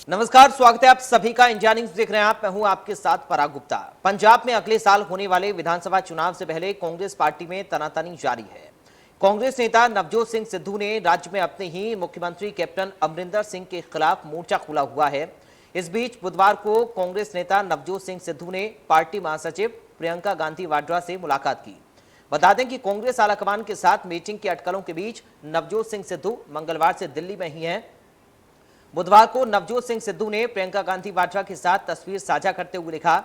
नमस्कार, स्वागत है आप सभी का। इंडिया न्यूज देख रहे हैं आप। मैं हूं आपके साथ पराग गुप्ता। पंजाब में अगले साल होने वाले विधानसभा चुनाव से पहले कांग्रेस पार्टी में तनातनी जारी है। कांग्रेस नेता नवजोत सिंह सिद्धू ने राज्य में अपने ही मुख्यमंत्री कैप्टन अमरिंदर सिंह के खिलाफ मोर्चा खोला हुआ है। इस बीच बुधवार को कांग्रेस नेता नवजोत सिंह सिद्धू ने पार्टी महासचिव प्रियंका गांधी वाड्रा से मुलाकात की। बता दें कि कांग्रेस आलाकमान के साथ मीटिंग की अटकलों के बीच नवजोत सिंह सिद्धू मंगलवार से दिल्ली में ही हैं। बुधवार को नवजोत सिंह सिद्धू ने प्रियंका गांधी वाड्रा के साथ तस्वीर साझा करते हुए लिखा,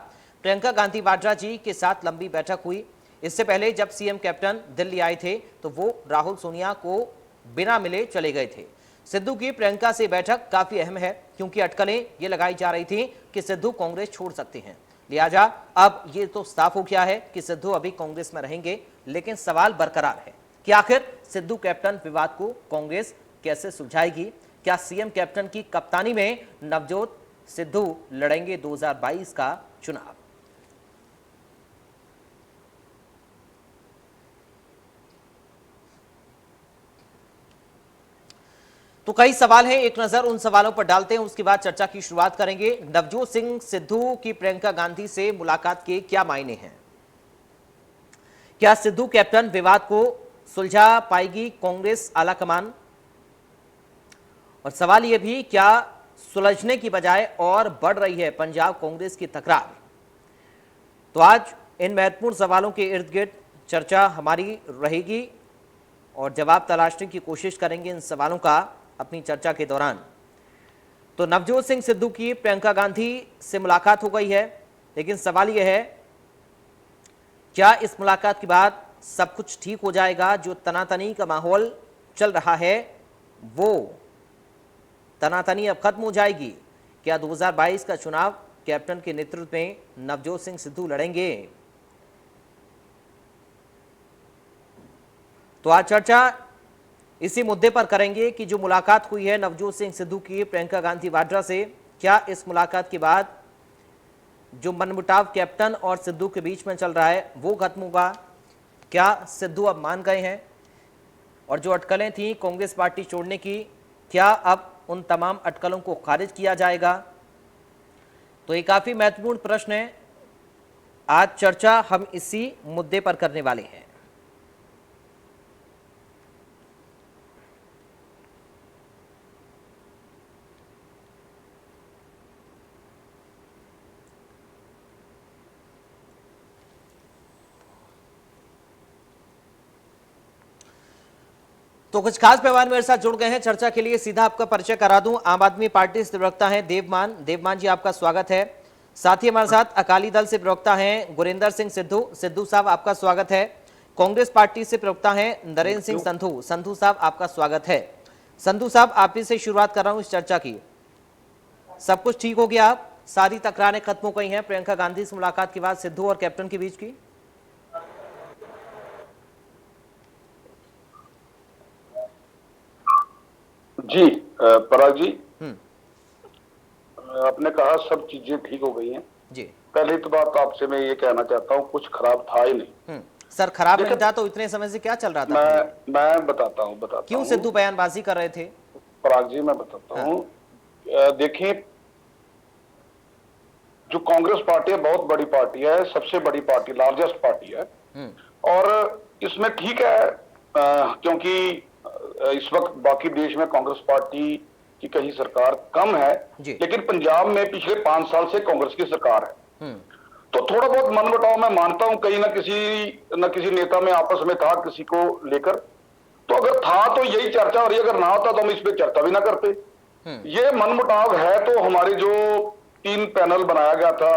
प्रियंका गांधी वाड्रा जी के साथ लंबी बैठक हुई। इससे पहले जब सीएम कैप्टन दिल्ली आए थे तो वो राहुल सोनिया को बिना मिले चले गए थे। सिद्धू की प्रियंका से बैठक काफी अहम है क्योंकि अटकलें ये लगाई जा रही थी कि सिद्धू कांग्रेस छोड़ सकते हैं। लिहाजा अब ये तो साफ हो गया है कि सिद्धू अभी कांग्रेस में रहेंगे, लेकिन सवाल बरकरार है कि आखिर सिद्धू कैप्टन विवाद को कांग्रेस कैसे सुलझाएगी। क्या सीएम कैप्टन की कप्तानी में नवजोत सिद्धू लड़ेंगे 2022 का चुनाव? तो कई सवाल हैं, एक नजर उन सवालों पर डालते हैं, उसके बाद चर्चा की शुरुआत करेंगे। नवजोत सिंह सिद्धू की प्रियंका गांधी से मुलाकात के क्या मायने हैं? क्या सिद्धू कैप्टन विवाद को सुलझा पाएगी कांग्रेस आलाकमान? और सवाल यह भी, क्या सुलझने की बजाय और बढ़ रही है पंजाब कांग्रेस की तकरार? तो आज इन महत्वपूर्ण सवालों के इर्द गिर्द चर्चा हमारी रहेगी और जवाब तलाशने की कोशिश करेंगे इन सवालों का अपनी चर्चा के दौरान। तो नवजोत सिंह सिद्धू की प्रियंका गांधी से मुलाकात हो गई है, लेकिन सवाल यह है, क्या इस मुलाकात के बाद सब कुछ ठीक हो जाएगा? जो तनातनी का माहौल चल रहा है वो तनातनी अब खत्म हो जाएगी? क्या 2022 का चुनाव कैप्टन के नेतृत्व में नवजोत सिंह सिद्धू लड़ेंगे? तो आज चर्चा इसी मुद्दे पर करेंगे कि जो मुलाकात हुई है नवजोत सिंह सिद्धू की प्रियंका गांधी वाड्रा से, क्या इस मुलाकात के बाद जो मनमुटाव कैप्टन और सिद्धू के बीच में चल रहा है वो खत्म होगा? क्या सिद्धू अब मान गए हैं और जो अटकलें थी कांग्रेस पार्टी छोड़ने की, क्या अब उन तमाम अटकलों को खारिज किया जाएगा? तो ये काफी महत्वपूर्ण प्रश्न है। आज चर्चा हम इसी मुद्दे पर करने वाले हैं। तो कुछ खास मेहमान मेरे साथ जुड़ गए हैं चर्चा के लिए। सीधा आपका परिचय करा दूं। आम आदमी पार्टी से प्रवक्ता हैं देवमान जी, आपका स्वागत है। साथ ही हमारे साथ अकाली दल से प्रवक्ता हैं गुरिंदर सिंह सिद्धू साहब, आपका स्वागत है। कांग्रेस पार्टी से प्रवक्ता हैं नरेंद्र सिंह संधू साहब, आपका स्वागत है। संधू साहब, आप ही से शुरुआत कर रहा हूं इस चर्चा की। सब कुछ ठीक हो गया? सारी तकरारें खत्म हो गई हैं प्रियंका गांधी से मुलाकात के बाद सिद्धू और कैप्टन के बीच की? जी पराग जी, आपने कहा सब चीजें ठीक हो गई हैं जी। पहली तो बात आपसे मैं ये कहना चाहता हूँ, कुछ खराब था ही नहीं। सर, खराब नहीं था तो इतने समय से क्या चल रहा था? मैं बताता हूँ क्यों सिद्धू बयानबाजी कर रहे थे? पराग जी मैं बताता हूँ। देखिए, जो कांग्रेस पार्टी है बहुत बड़ी पार्टी है, सबसे बड़ी पार्टी, लार्जेस्ट पार्टी है। और इसमें ठीक है क्योंकि इस वक्त बाकी देश में कांग्रेस पार्टी की कहीं सरकार कम है, लेकिन पंजाब में पिछले 5 साल से कांग्रेस की सरकार है। तो थोड़ा बहुत मनमुटाव मैं मानता हूं, कहीं ना किसी नेता में आपस में था किसी को लेकर। तो अगर था तो यही चर्चा, और अगर ना होता तो हम इस पे चर्चा भी ना करते। ये मनमुटाव है तो हमारे जो 3 पैनल बनाया गया था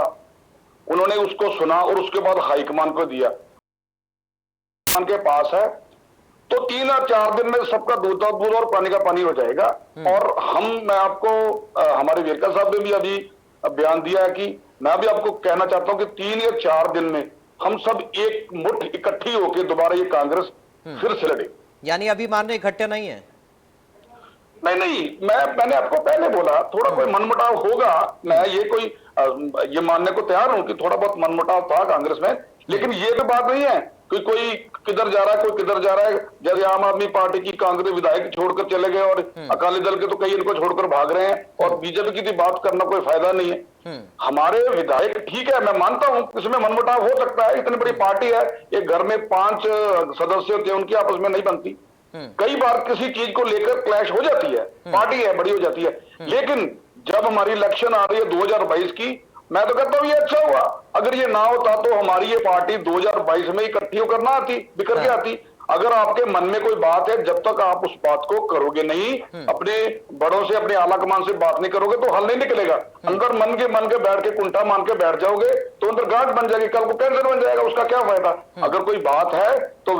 उन्होंने उसको सुना और उसके बाद हाईकमान को दिया। के पास है तो 3 और 4 दिन में सबका दूध और पानी का पानी हो जाएगा। और मैं आपको हमारे वेरका साहब ने भी अभी बयान दिया है कि मैं भी आपको कहना चाहता हूं कि 3 या 4 दिन में हम सब एक मुट्ठ इकट्ठी होकर दोबारा ये कांग्रेस फिर से लड़े। यानी अभी मानने इकट्ठे नहीं है? नहीं, मैंने आपको पहले बोला थोड़ा कोई मनमुटाव होगा। मैं ये मानने को तैयार हूं कि थोड़ा बहुत मनमुटाव था कांग्रेस में, लेकिन ये तो बात नहीं है कि कोई किधर जा रहा है, कोई किधर जा रहा है। जैसे आम आदमी पार्टी की कांग्रेस विधायक छोड़कर चले गए और अकाली दल के तो कई इनको छोड़कर भाग रहे हैं, और बीजेपी की तो बात करना कोई फायदा नहीं है। हमारे विधायक ठीक है, मैं मानता हूं इसमें मनमुटाव हो सकता है, इतनी बड़ी पार्टी है, एक घर में 5 सदस्य होते हैं, उनकी आपस में नहीं बनती, कई बार किसी चीज को लेकर क्लैश हो जाती है, पार्टी है बड़ी हो जाती है। लेकिन जब हमारी इलेक्शन आ रही है 2022 की, मैं तो कहता हूं ये अच्छा हुआ। अगर ये ना होता तो हमारी ये पार्टी 2022 में इकट्ठी होकर ना आती, बिखर के आती। अगर आपके मन में कोई बात है, जब तक आप उस बात को करोगे नहीं, अपने बड़ों से, अपने आला कमान से बात नहीं करोगे तो हल नहीं निकलेगा। अंदर मन के बैठ के कुंठा मान के बैठ जाओगे तो अंदर गांठ बन जाएगी, कल को कैंसर बन जाएगा, उसका क्या फायदा। अगर कोई बात है तो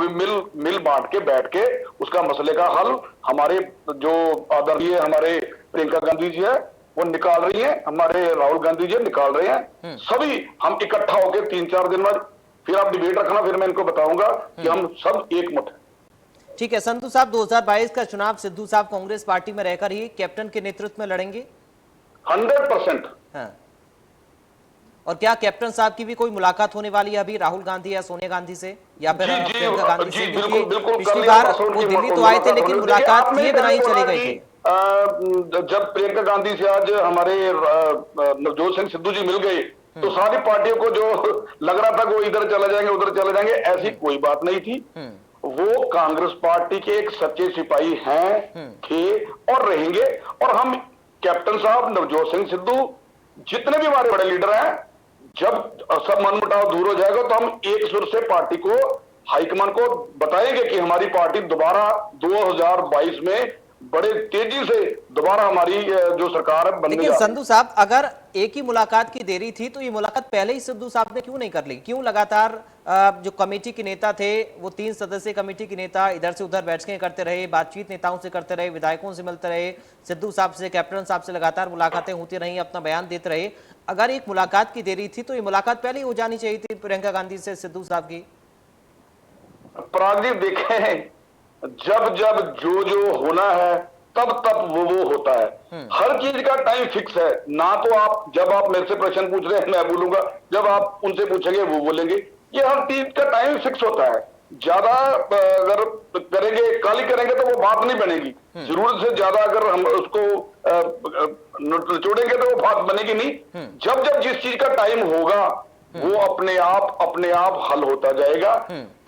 मिल बांट के बैठ के उसका मसले का हल हमारे जो आदरणीय हमारे प्रियंका गांधी जी है वो निकाल रही है, हमारे राहुल गांधी जी निकाल रहे हैं। सभी हम इकट्ठा होकर 3-4 दिन बाद फिर आप डिबेट रखना, फिर मैं इनको बताऊंगा कि हम सब एकमुठ हैं। ठीक है संधू साहब, 2022 का चुनाव सिद्धू साहब कांग्रेस पार्टी में रहकर ही कैप्टन के नेतृत्व में लड़ेंगे 100%। हाँ। और क्या कैप्टन साहब की भी कोई मुलाकात होने वाली है अभी राहुल गांधी या सोनिया गांधी से, या फिर प्रियंका गांधी से? क्योंकि पिछली बार वो दिल्ली तो आए थे लेकिन मुलाकात किए बिना ही चले गए थे। जब प्रियंका गांधी से आज हमारे नवजोत सिंह सिद्धू जी मिल गए तो सारी पार्टियों को जो लग रहा था कि वो इधर चले जाएंगे उधर चले जाएंगे, ऐसी कोई बात नहीं थी। वो कांग्रेस पार्टी के एक सच्चे सिपाही हैं, थे और रहेंगे। और हम कैप्टन साहब, नवजोत सिंह सिद्धू, जितने भी हमारे बड़े लीडर हैं, जब सब मनमुटाव दूर हो जाएगा तो हम एक सुर से पार्टी को, हाईकमान को बताएंगे कि हमारी पार्टी दोबारा 2022 में बड़े तेजी से दोबारा हमारी जो सरकार है बनने। लेकिन संधू साहब, अगर एक ही मुलाकात की देरी थी तो ये मुलाकात पहले ही सिद्धू साहब ने क्यों नहीं कर ली? क्यों लगातार जो कमेटी के नेता थे, वो 3 सदस्यीय कमेटी के नेता इधर से उधर बैठकें करते रहे, बातचीत नेताओं से करते रहे, विधायकों से मिलते रहे, सिद्धू साहब से, कैप्टन साहब से लगातार मुलाकातें होती रही, अपना बयान देते रहे। अगर एक मुलाकात की देरी थी तो ये मुलाकात पहले ही हो जानी चाहिए थी प्रियंका गांधी से सिद्धू साहब की। प्रागदीप देखें, जब जब जो होना है तब तब वो होता है। हर चीज का टाइम फिक्स है ना। तो आप जब आप मेरे से प्रश्न पूछ रहे हैं मैं बोलूंगा, जब आप उनसे पूछेंगे वो बोलेंगे। ये हर चीज का टाइम फिक्स होता है। ज्यादा अगर करेंगे, काली करेंगे तो वो बात नहीं बनेगी। जरूरत से ज्यादा अगर हम उसको निचोड़ेंगे तो वो बात बनेगी नहीं। जब जब जिस चीज का टाइम होगा वो अपने आप हल होता जाएगा।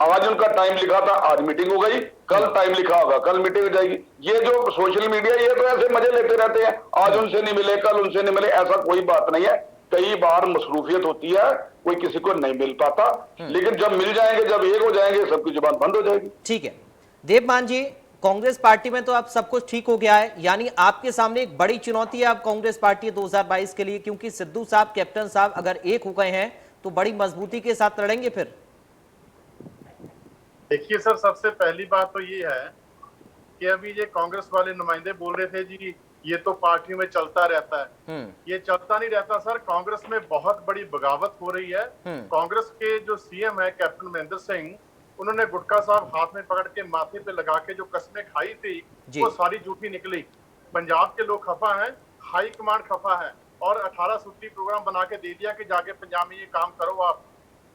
आज उनका टाइम लिखा था, आज मीटिंग हो गई, कल टाइम लिखा होगा, कल मीटिंग हो जाएगी। ये जो सोशल मीडिया, ये तो ऐसे मजे लेते रहते हैं, आज उनसे नहीं मिले, कल उनसे नहीं मिले, ऐसा कोई बात नहीं है। कई बार मसरूफियत होती है, कोई किसी को नहीं मिल पाता, लेकिन जब मिल जाएंगे, जब एक हो जाएंगे, सबकी जुबान बंद हो जाएगी। ठीक है देवमान जी, कांग्रेस पार्टी में तो अब सब कुछ ठीक हो गया है, यानी आपके सामने एक बड़ी चुनौती है अब कांग्रेस पार्टी 2022 के लिए, क्योंकि सिद्धू साहब, कैप्टन साहब अगर एक हो गए हैं तो बड़ी मजबूती के साथ लड़ेंगे फिर। देखिए सर, सबसे पहली बात तो ये है कि अभी ये कांग्रेस वाले नुमाइंदे बोल रहे थे जी ये तो पार्टी में चलता रहता है। ये चलता नहीं रहता सर। कांग्रेस में बहुत बड़ी बगावत हो रही है। कांग्रेस के जो सीएम है कैप्टन महेंद्र सिंह, उन्होंने गुटखा साहब हाथ में पकड़ के माथे पे लगा के जो कस्में खाई थी वो सारी झूठी निकली। पंजाब के लोग खफा हैं, हाई कमांड खफा है, और 18 सूत्री प्रोग्राम बना के दे दिया कि जाके पंजाब में ये काम करो आप।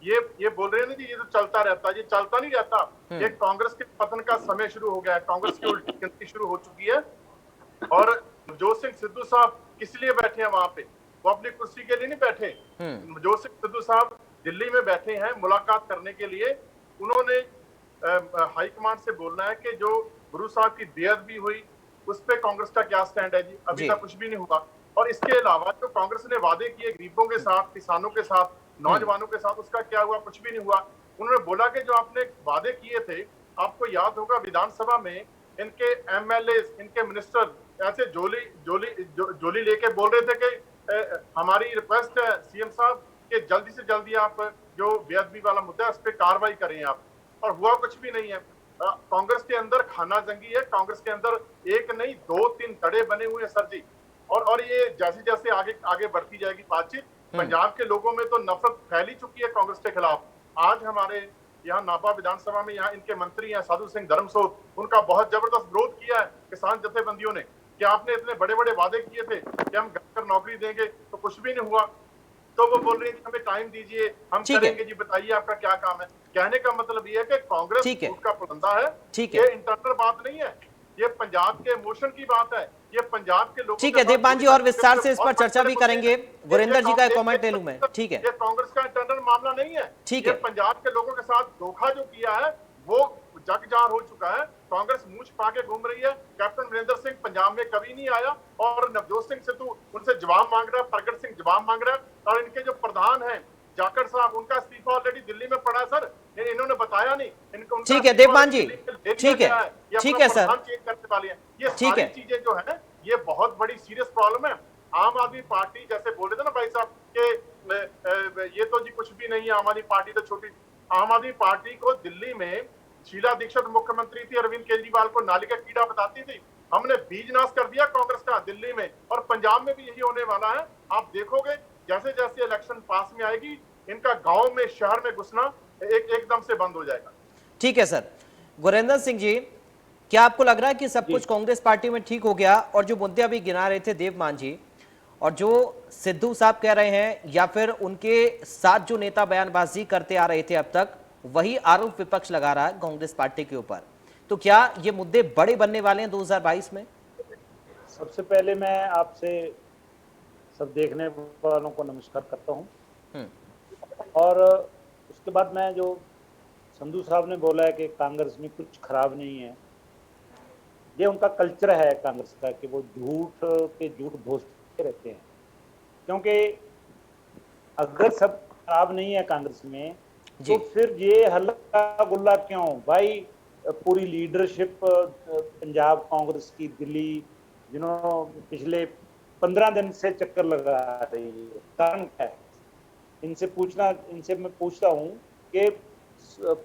ये बोल रहे हैं ना जी ये तो चलता रहता है, ये चलता नहीं रहता। ये कांग्रेस के पतन का समय शुरू हो गया है, कांग्रेस की उल्टी गिनती शुरू हो चुकी है। और नवजोत सिंह सिद्धू साहब किस लिए बैठे हैं वहां पे? वो अपनी कुर्सी के लिए नहीं बैठे। नवजोत सिंह सिद्धू साहब दिल्ली में बैठे हैं मुलाकात करने के लिए। उन्होंने हाईकमान से बोलना है कि जो गुरु साहब की बेअद भी हुई उस पर कांग्रेस का क्या स्टैंड है जी। अभी तक कुछ भी नहीं हुआ। और इसके अलावा जो कांग्रेस ने वादे किए गरीबों के साथ, किसानों के साथ, नौजवानों के साथ, उसका क्या हुआ? कुछ भी नहीं हुआ। उन्होंने बोला कि जो आपने वादे किए थे, आपको याद होगा विधानसभा में इनके एमएलए, इनके मिनिस्टर ऐसे जोली लेके बोल रहे थे कि हमारी रिक्वेस्ट है सीएम साहब कि जल्दी से जल्दी आप जो बेअदबी वाला मुद्दा है उस पर कार्रवाई करें आप। और हुआ कुछ भी नहीं है। कांग्रेस के अंदर खाना जंगी है। कांग्रेस के अंदर एक नहीं 2-3 तड़े बने हुए हैं सर जी। और ये जैसे जैसे आगे बढ़ती जाएगी बातचीत, पंजाब के लोगों में तो नफरत फैली चुकी है कांग्रेस के खिलाफ। आज हमारे यहाँ नापा विधानसभा में यहाँ इनके मंत्री हैं साधु सिंह धर्मसोत, उनका बहुत जबरदस्त विरोध किया है किसान जथेबंदियों ने कि आपने इतने बड़े बड़े वादे किए थे कि हम घर कर नौकरी देंगे, तो कुछ भी नहीं हुआ। तो वो बोल रही है कि हमें टाइम दीजिए, हम ठीक है। करेंगे जी, बताइए आपका क्या काम है। कहने का मतलब ये है कि कांग्रेस ठीक है। झूठ का पुलंदा है। ठीक है। ये इंटरनल बात नहीं है, ये पंजाब के इमोशन की बात है, ये पंजाब के लोगों ठीक के है साथ देवपाल जी, गोली और बारी विस्तार करके से इस पर बहुत चर्चा बड़े भी मुद्दे करेंगे। हैं। गुरिंदर जी का कमेंट ले लूं मैं। ठीक है। ये कांग्रेस का इंटरनल मामला नहीं है। ठीक ये है। पंजाब के लोगों के साथ धोखा जो किया है वो जग जाहिर हो चुका है। कांग्रेस मूंछ छिपा के घूम रही है। कैप्टन अमरिंदर सिंह पंजाब में कभी नहीं आया और नवजोत सिंह सिद्धू उनसे जवाब मांग रहा है, प्रगट सिंह जवाब मांग रहा है, और इनके जो प्रधान हैं जाखड़ साहब, उनका इस्तीफा ऑलरेडी दिल्ली में पड़ा है सर, इन्होंने बताया नहीं। इनको उनका ठीक है इस्तीफा देवपाल जी। दिल्ली में ले लिया ठीक है। गया है। ये अपना ठीक है सर। प्रधान चेंज करने वाले हैं। ये ठीक सारी है। चीजें जो है ये बहुत बड़ी सीरियस प्रॉब्लम है। आम आदमी पार्टी जैसे बोल रहे थे ना भाई साहब के ये तो जी कुछ भी नहीं है, आम आदमी पार्टी तो छोटी। आम आदमी पार्टी को दिल्ली में शीला दीक्षित मुख्यमंत्री थी, अरविंद केजरीवाल को नाली का कीड़ा बताती थी। हमने बीज नाश कर दिया कांग्रेस का दिल्ली में, और पंजाब में भी यही होने वाला है। आप देखोगे जैसे जैसे इलेक्शन पास में आएगी, इनका गांव में शहर में घुसना एकदम से बंद हो जाएगा। ठीक है सर। गुरिंदर सिंह जी, क्या आपको लग रहा है कि सब कुछ कांग्रेस पार्टी में ठीक हो गया, और जो मुद्दे अभी गिना रहे थे देवमान जी, और जो सिद्धू साहब कह रहे हैं, या फिर उनके साथ जो नेता बयानबाजी करते आ रहे थे अब तक, वही आरोप विपक्ष लगा रहा है कांग्रेस पार्टी के ऊपर, तो क्या ये मुद्दे बड़े बनने वाले हैं 2022 में? सबसे पहले मैं आपसे सब देखने वालों को नमस्कार करता हूं, और उसके बाद मैं जो संधू साहब ने बोला है कि कांग्रेस में कुछ खराब नहीं है, ये उनका कल्चर है कांग्रेस का कि वो झूठ पे झूठ बोलते रहते हैं। क्योंकि अगर सब खराब नहीं है कांग्रेस में तो फिर ये हल्ला गुल्ला क्यों भाई? पूरी लीडरशिप पंजाब कांग्रेस की दिल्ली जिन्होंने पिछले 15 दिन से चक्कर लगा रही है, कारण क्या है? इनसे मैं पूछता हूं कि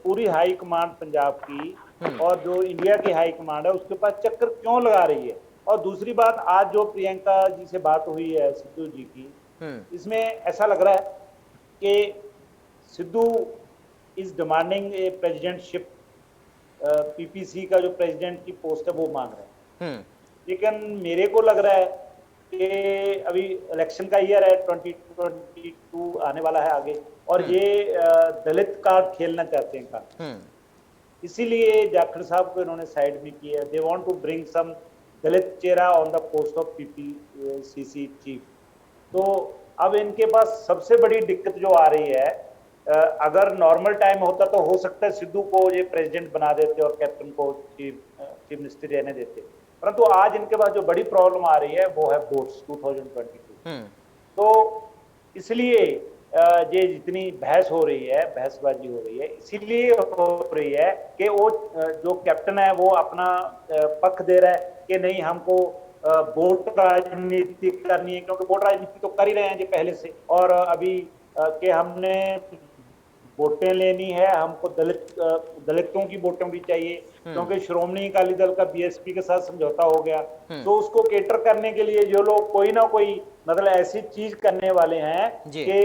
पूरी हाई कमांड पंजाब की और जो इंडिया की हाई कमांड है उसके पास चक्कर क्यों लगा रही है? और दूसरी बात, आज जो प्रियंका जी से बात हुई है सिद्धू जी की, इसमें ऐसा लग रहा है कि Sidhu is demanding A presidentship, PPC का जो प्रेसिडेंट की पोस्ट है वो मांग रहे हैं। लेकिन मेरे को लग रहा है कि अभी इलेक्शन का ईयर है, 2022 आने वाला है आगे, और ये दलित कार्ड खेलना चाहते हैं कांग्रेस, इसीलिए जाखड़ साहब को इन्होंने साइड में किया। They want to bring some Dalit चेहरा on the post of PPCC chief. तो अब इनके पास सबसे बड़ी दिक्कत जो आ रही है, अगर नॉर्मल टाइम होता तो हो सकता है सिद्धू को ये प्रेसिडेंट बना देते और कैप्टन को चीफ मिनिस्टर रहने देते, परंतु आज इनके पास जो बड़ी प्रॉब्लम आ रही है वो है वोट्स 2022। तो इसलिए ये जितनी बहस हो रही है, बहसबाजी हो रही है, इसीलिए हो रही है कि वो जो कैप्टन है वो अपना पक्ष दे रहा है कि नहीं हमको वोट राजनीति करनी है, क्योंकि वोट राजनीति तो कर ही रहे हैं जी पहले से, और अभी कि हमने वोटें लेनी है, हमको दलितों की वोटें भी चाहिए, क्योंकि श्रोमणी अकाली दल का बीएसपी के साथ समझौता हो गया। तो उसको केटर करने के लिए जो लोग कोई ना कोई मतलब ऐसी चीज करने वाले हैं कि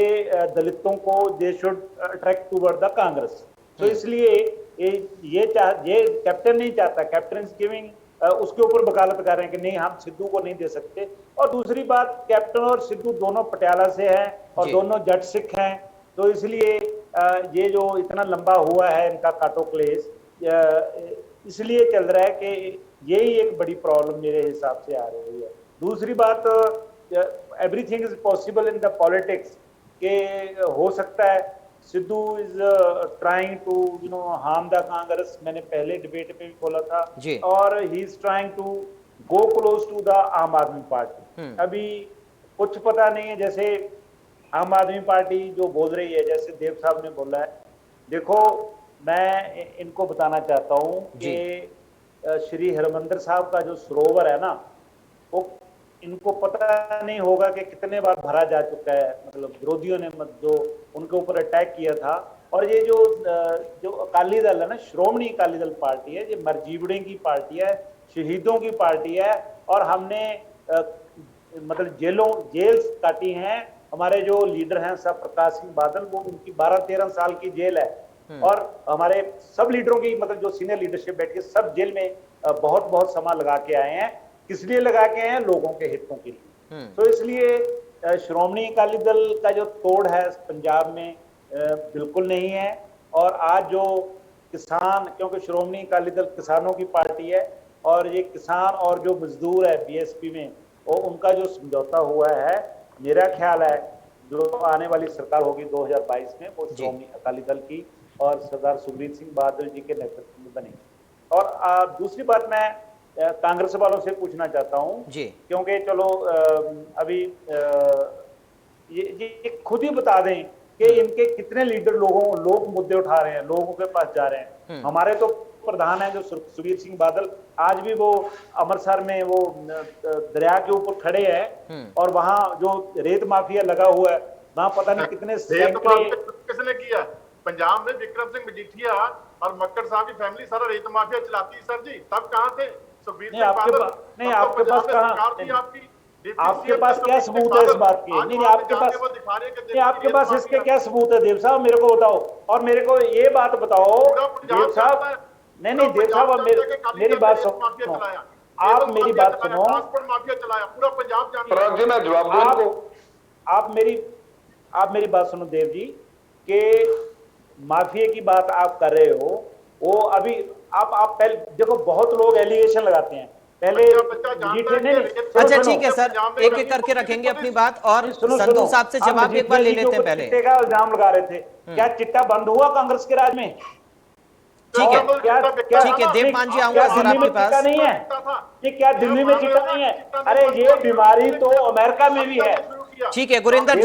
दलितों को they should attract toward the Congress. तो इसलिए ये कैप्टन नहीं चाहता, कैप्टन इज गिविंग, उसके ऊपर वकालत कर रहे हैं कि नहीं हम सिद्धू को नहीं दे सकते। और दूसरी बात, कैप्टन और सिद्धू दोनों पटियाला से हैं और दोनों जट सिख हैं, तो इसलिए ये जो इतना लंबा हुआ है इनका काटो क्लेश, इसलिए चल रहा है कि यही एक बड़ी प्रॉब्लम मेरे हिसाब से आ रही है। दूसरी बात, everything is possible in the politics, के हो सकता है Sidhu is trying to harm the Congress, मैंने पहले डिबेट पे भी बोला था, और he is trying to go close to the Aam Aadmi party. अभी कुछ पता नहीं है, जैसे आम आदमी पार्टी जो बोल रही है, जैसे देव साहब ने बोला है, देखो मैं इनको बताना चाहता हूं कि श्री हरमंदिर साहब का जो सरोवर है ना, वो इनको पता नहीं होगा कि कितने बार भरा जा चुका है, मतलब विरोधियों ने जो उनके ऊपर अटैक किया था। और ये जो अकाली दल है ना, श्रोमणी अकाली दल पार्टी है, ये मरजीवड़े की पार्टी है, शहीदों की पार्टी है, और हमने मतलब जेल्स काटी हैं। हमारे जो लीडर हैं सब प्रकाश सिंह बादल, वो उनकी 12-13 साल की जेल है, और हमारे सब लीडरों की मतलब जो सीनियर लीडरशिप बैठ के सब जेल में बहुत समय लगा के आए हैं। किस लिए लगा के आए हैं? लोगों के हितों के लिए। तो इसलिए श्रोमणी अकाली दल का जो तोड़ है पंजाब में बिल्कुल नहीं है। और आज जो किसान, क्योंकि श्रोमणी अकाली दल किसानों की पार्टी है, और ये किसान और जो मजदूर है बीएसपी में, वो उनका जो समझौता हुआ है, मेरा ख्याल है जो आने वाली सरकार होगी 2022 में, वो श्रोमणी अकाली दल की और सरदार सुखबीर सिंह बादल जी के नेतृत्व में बनेगी। और दूसरी बात मैं कांग्रेस वालों से पूछना चाहता हूँ, क्योंकि चलो अभी ये खुद ही बता दें कि इनके कितने लीडर लोग मुद्दे उठा रहे हैं, लोगों के पास जा रहे हैं। हमारे तो प्रधान है जो सुखबीर सिंह बादल, आज भी वो अमृतसर में वो दरिया के ऊपर खड़े हैं और वहां जो रेत माफिया लगा हुआ है, वहां पता नहीं कितने किसने किया। पंजाब में विक्रम सिंह मजीठिया और मक्कर साहब की फैमिली सारा रेत माफिया चलाती है सर जी, तब कहाँ थे सुखबीर सिंह बादल? नहीं, आपके पास कहाँ, आपके पास क्या सबूत है इस बात के? नहीं, आपके पास इसके क्या सबूत है देव साहब, मेरे को बताओ। और मेरे को ये बात बताओ देव साहब, नहीं देव साहब, मेरी बात सुनो, आप मेरी बात सुनो, पूरा पंजाब जी मैं जवाब दूं इनको। आप मेरी बात सुनो देव जी, कि माफिया की बात आप कर रहे हो, वो अभी आप पहले देखो, बहुत लोग एलिगेशन लगाते हैं पहले। अच्छा ठीक है सर, एक एक करके रखेंगे अपनी बात, और संधू साहब से जवाब एक बार ले लेते हैं पहले। चिट्टे का इल्जाम लगा रहे थे, क्या चिट्टा बंद हुआ कांग्रेस के राज में? ठीक है देवमान जी, आऊंगा सर आपके पास। नहीं है कि क्या दिल्ली में चिट्टा नहीं है? अरे ये बीमारी तो अमेरिका में भी है। ठीक है गुरिंदर